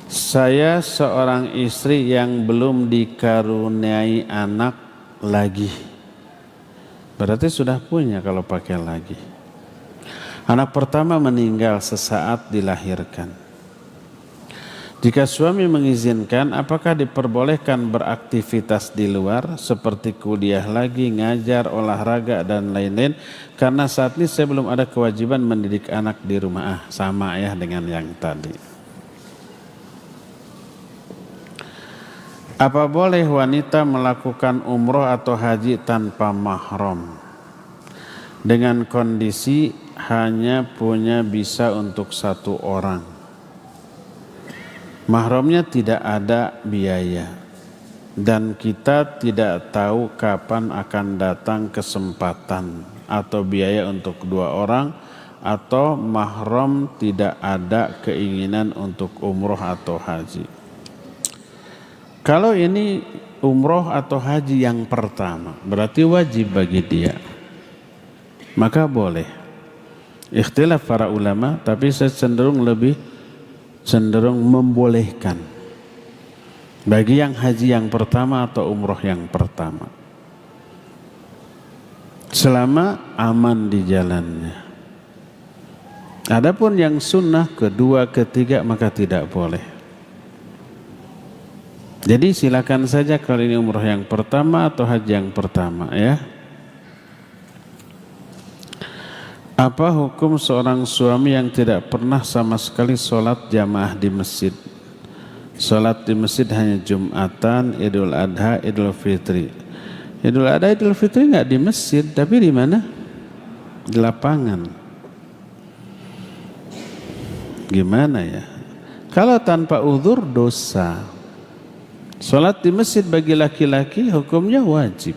Saya seorang istri yang belum dikaruniai anak lagi. Berarti sudah punya kalau pakai lagi. Anak pertama meninggal sesaat dilahirkan. Jika suami mengizinkan, apakah diperbolehkan beraktivitas di luar seperti kuliah lagi, ngajar, olahraga dan lain-lain? Karena saat ini saya belum ada kewajiban mendidik anak di rumah. Sama ya dengan yang tadi. Apa boleh wanita melakukan umroh atau haji tanpa mahram? Dengan kondisi hanya punya bisa untuk satu orang. Mahramnya tidak ada biaya. Dan kita tidak tahu kapan akan datang kesempatan atau biaya untuk dua orang, atau mahram tidak ada keinginan untuk umroh atau haji. Kalau ini umroh atau haji yang pertama, berarti wajib bagi dia, maka boleh. Ikhtilaf para ulama, tapi saya cenderung membolehkan bagi yang haji yang pertama atau umroh yang pertama, selama aman di jalannya. Adapun yang sunnah kedua, ketiga, maka tidak boleh. Jadi silakan saja kalau ini umroh yang pertama atau haji yang pertama, ya. Apa hukum seorang suami yang tidak pernah sama sekali sholat jamaah di masjid? Sholat di masjid hanya Jumatan, Idul Adha, Idul Fitri. Idul Adha, Idul Fitri nggak di masjid, tapi di mana? Di lapangan. Gimana ya? Kalau tanpa uzur dosa. Sholat di masjid bagi laki-laki hukumnya wajib.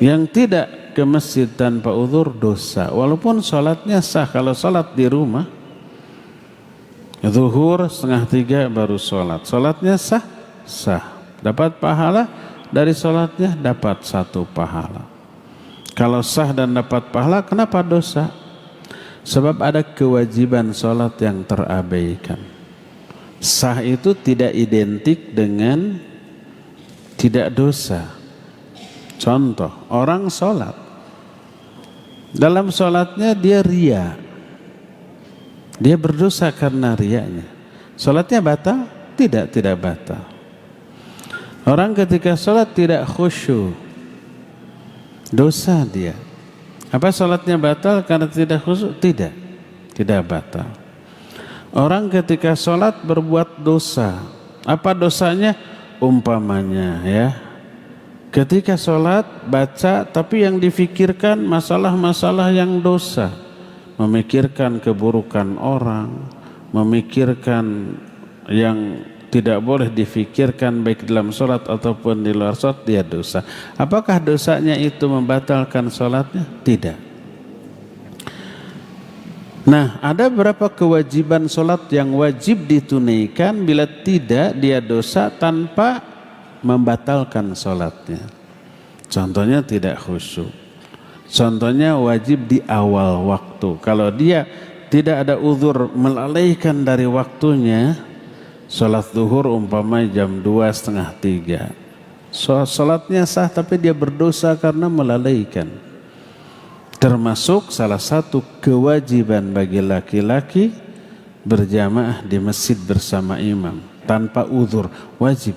Yang tidak ke masjid tanpa uzur dosa, walaupun sholatnya sah. Kalau sholat di rumah, zuhur 2:30 baru sholat, sholatnya sah, dapat pahala dari sholatnya, dapat 1 pahala. Kalau sah dan dapat pahala, kenapa dosa? Sebab ada kewajiban sholat yang terabaikan. Sah itu tidak identik dengan tidak dosa. Contoh, orang sholat, dalam sholatnya dia ria, dia berdosa karena rianya. Sholatnya batal? Tidak batal. Orang ketika sholat tidak khusyuk, dosa dia. Apa sholatnya batal karena tidak khusyuk? Tidak batal. Orang ketika sholat berbuat dosa, apa dosanya? Umpamanya ya, ketika sholat baca tapi yang difikirkan masalah-masalah yang dosa, memikirkan keburukan orang, memikirkan yang tidak boleh difikirkan baik dalam sholat ataupun di luar sholat, dia dosa. Apakah dosanya itu membatalkan sholatnya? Tidak. Nah, ada berapa kewajiban sholat yang wajib ditunaikan, bila tidak dia dosa tanpa membatalkan sholatnya. Contohnya tidak khusyuk. Contohnya wajib di awal waktu. Kalau dia tidak ada uzur melalaikan dari waktunya, sholat zuhur umpama jam 2:30. Sholatnya sah tapi dia berdosa karena melalaikan. Termasuk salah satu kewajiban bagi laki-laki berjamaah di masjid bersama imam tanpa uzur, wajib.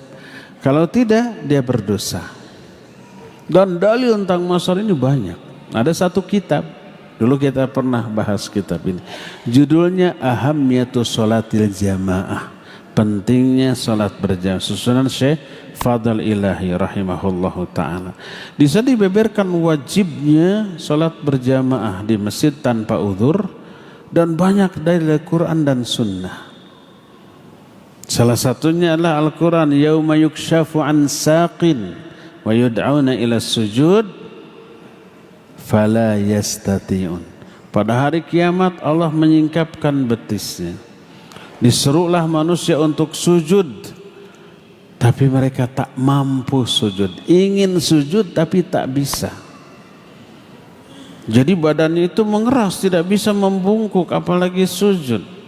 Kalau tidak dia berdosa. Dan dalil tentang masalah ini banyak. Ada satu kitab, dulu kita pernah bahas kitab ini. Judulnya Ahammiyatus Sholatil Jamaah. Pentingnya sholat berjamaah. Susunan Syekh Fadl Ilahi rahimahullahu ta'ala. Di sana dibeberkan wajibnya salat berjamaah di masjid tanpa uzur dan banyak dari Al-Quran dan Sunnah. Salah satunya adalah Al-Quran, yauma yukshafu an saqin wa yud'auna ila sujud fala yastati'un. Pada hari kiamat Allah menyingkapkan betisnya. Disuruhlah manusia untuk sujud, tapi mereka tak mampu sujud. Ingin sujud tapi tak bisa. Jadi badannya itu mengeras, tidak bisa membungkuk apalagi sujud.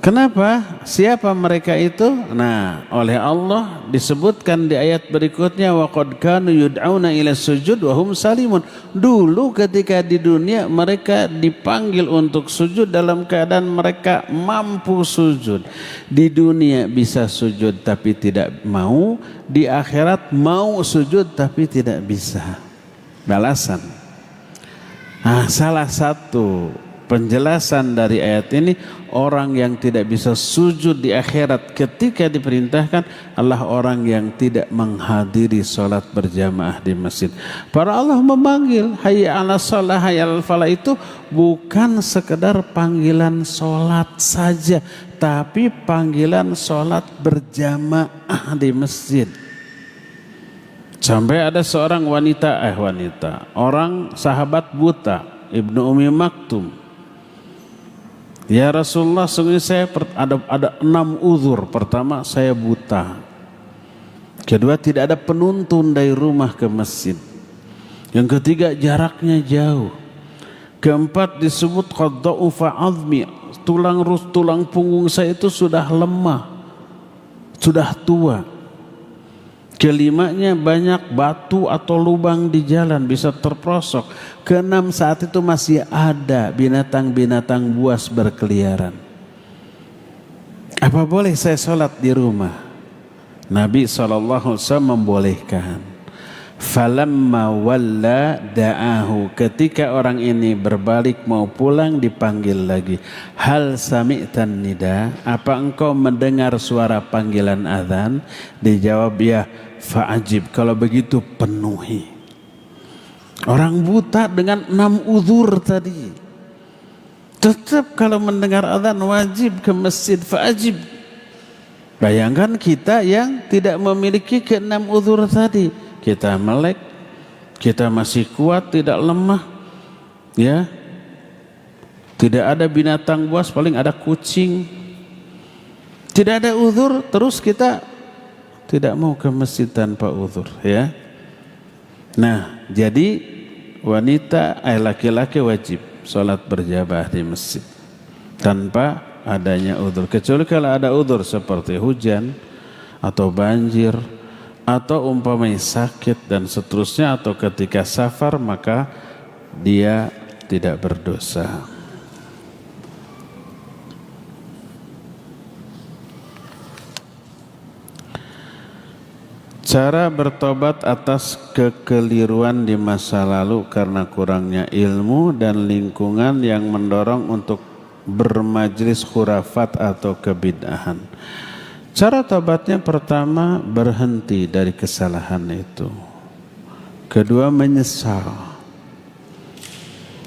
Kenapa? Siapa mereka itu? Nah, oleh Allah disebutkan di ayat berikutnya, wa qad kanu yud'auna ila sujud wa hum salimun. Dulu ketika di dunia mereka dipanggil untuk sujud dalam keadaan mereka mampu sujud. Di dunia bisa sujud tapi tidak mau, di akhirat mau sujud tapi tidak bisa. Balasan. Nah, salah satu penjelasan dari ayat ini, orang yang tidak bisa sujud di akhirat ketika diperintahkan adalah orang yang tidak menghadiri sholat berjamaah di masjid. Para Allah memanggil hayya 'alas shalah, hayya 'alal falah itu bukan sekedar panggilan sholat saja, tapi panggilan sholat berjamaah di masjid. Sampai ada seorang orang sahabat buta, Ibnu Ummi Maktum. Ya Rasulullah, sungguh saya ada 6 uzur. Pertama, saya buta. Kedua, tidak ada penuntun dari rumah ke masjid. Yang ketiga, jaraknya jauh. Keempat, disebut qad dha'ufa 'azmi, tulang punggung saya itu sudah lemah, sudah tua. Kelimanya, banyak batu atau lubang di jalan, bisa terprosok. Keenam, saat itu masih ada binatang-binatang buas berkeliaran. Apa boleh saya sholat di rumah? Nabi SAW membolehkan. Falamma walla da'ahu, ketika orang ini berbalik mau pulang dipanggil lagi. Hal sami'tan nida, apa engkau mendengar suara panggilan azan? Dijawab ya. Fa'ajib, kalau begitu penuhi. Orang buta dengan 6 uzur tadi, tetap kalau mendengar azan wajib ke masjid. Fa'ajib. Bayangkan kita yang tidak memiliki ke 6 uzur tadi. Kita melek, kita masih kuat, tidak lemah, ya. Tidak ada binatang buas, paling ada kucing. Tidak ada uzur, terus kita tidak mau ke masjid tanpa uzur, ya. Nah, jadi laki-laki wajib sholat berjamaah di masjid tanpa adanya uzur. Kecuali kalau ada uzur seperti hujan atau banjir atau umpamanya sakit dan seterusnya, atau ketika safar, maka dia tidak berdosa. Cara bertobat atas kekeliruan di masa lalu karena kurangnya ilmu dan lingkungan yang mendorong untuk bermajlis khurafat atau kebid'ahan. Cara tobatnya, pertama, berhenti dari kesalahan itu. Kedua, menyesal.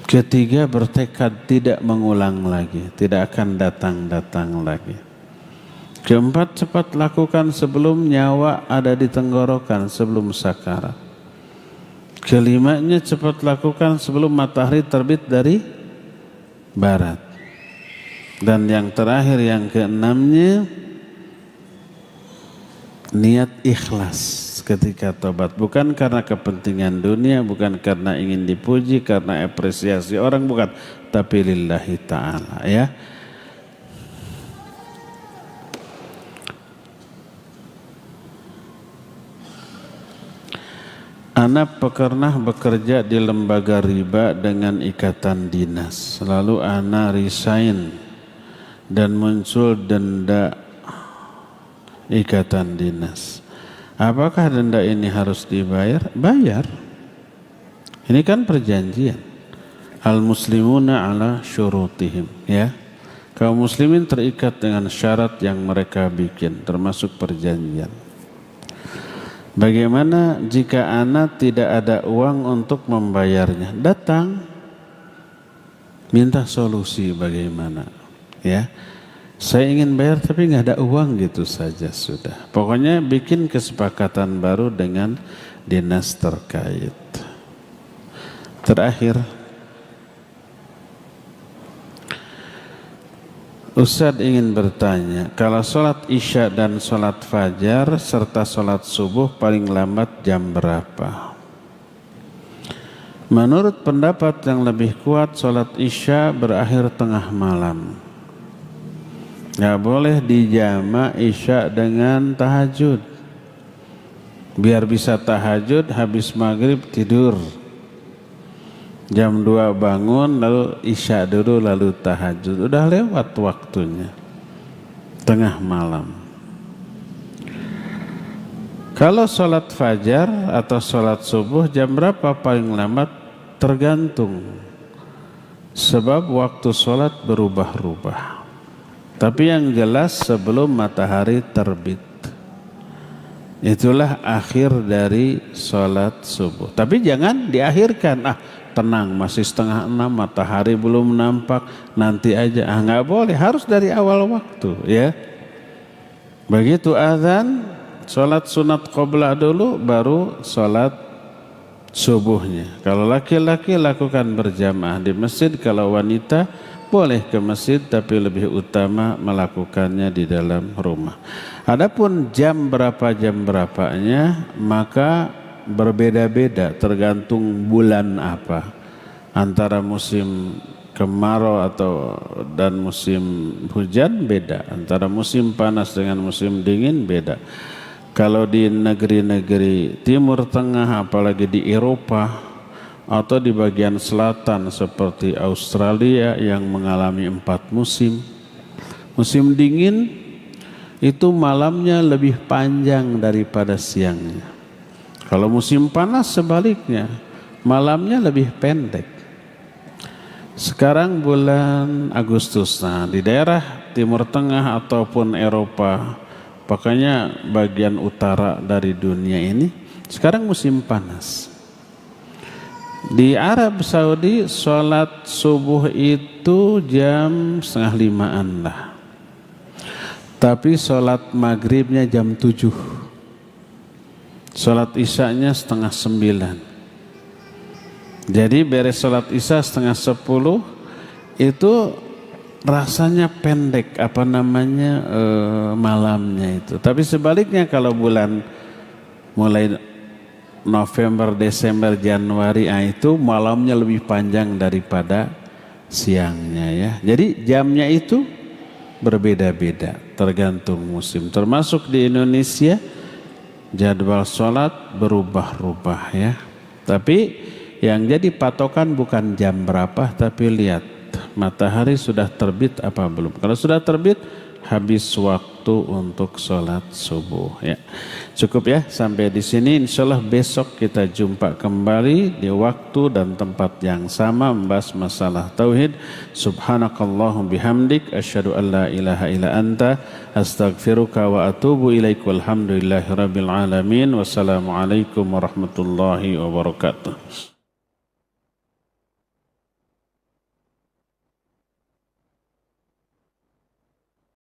Ketiga, bertekad tidak mengulang lagi, tidak akan datang lagi. Keempat, cepat lakukan sebelum nyawa ada di tenggorokan, sebelum sakarat. Kelimanya, cepat lakukan sebelum matahari terbit dari barat. Dan yang terakhir, yang keenamnya, niat ikhlas ketika tobat. Bukan karena kepentingan dunia, bukan karena ingin dipuji, karena apresiasi orang, bukan. Tapi lillahi ta'ala, ya. Ana pernah bekerja di lembaga riba dengan ikatan dinas. Lalu ana resign dan muncul denda ikatan dinas. Apakah denda ini harus dibayar? Bayar. Ini kan perjanjian. Al muslimuna ala syurutihim, ya. Kaum muslimin terikat dengan syarat yang mereka bikin, termasuk perjanjian. Bagaimana jika ana tidak ada uang untuk membayarnya? Datang, minta solusi bagaimana, ya. Saya ingin bayar tapi nggak ada uang, gitu saja sudah. Pokoknya bikin kesepakatan baru dengan dinas terkait. Terakhir, Ustadz ingin bertanya, kalau sholat isya dan sholat fajar serta sholat subuh paling lambat jam berapa? Menurut pendapat yang lebih kuat, sholat isya berakhir tengah malam. Gak boleh dijama isya dengan tahajud. Biar bisa tahajud, habis maghrib tidur. Jam 2 bangun, lalu isya dulu, lalu tahajud. Udah lewat waktunya, tengah malam. Kalau sholat fajar atau sholat subuh jam berapa paling lambat? Tergantung, sebab waktu sholat berubah-ubah. Tapi yang jelas sebelum matahari terbit, itulah akhir dari sholat subuh. Tapi jangan diakhirkan, tenang masih 5:30, matahari belum nampak, nanti aja. Nggak boleh, harus dari awal waktu, ya. Begitu azan, sholat sunat qobliyah dulu, baru sholat subuhnya. Kalau laki-laki lakukan berjamaah di masjid, kalau wanita boleh ke masjid tapi lebih utama melakukannya di dalam rumah. Adapun jam berapanya maka berbeda-beda tergantung bulan apa. Antara musim kemarau dan musim hujan beda, antara musim panas dengan musim dingin beda. Kalau di negeri-negeri Timur Tengah, apalagi di Eropa atau di bagian selatan seperti Australia yang mengalami 4 musim. Musim dingin itu malamnya lebih panjang daripada siangnya. Kalau musim panas sebaliknya, malamnya lebih pendek. Sekarang bulan Agustus, di daerah Timur Tengah ataupun Eropa, pokoknya bagian utara dari dunia ini, sekarang musim panas. Di Arab Saudi sholat subuh itu jam 4:30 lah. Tapi sholat maghribnya jam 7. Sholat isyanya 8:30. Jadi beres sholat isya 9:30 itu rasanya pendek malamnya itu. Tapi sebaliknya kalau bulan mulai November, Desember, Januari, itu malamnya lebih panjang daripada siangnya, ya. Jadi jamnya itu berbeda-beda tergantung musim. Termasuk di Indonesia jadwal sholat berubah-ubah, ya. Tapi yang jadi patokan bukan jam berapa, tapi lihat matahari sudah terbit apa belum. Kalau sudah terbit, habis waktu untuk sholat subuh, ya. Cukup ya sampai di sini. Insyaallah besok kita jumpa kembali di waktu dan tempat yang sama membahas masalah tauhid. Subhanakallahum bihamdik asyhadu an la ilaha illa anta astaghfiruka wa atubu ilaik. Walhamdulillahirabbil alamin. Wassalamualaikum warahmatullahi wabarakatuh.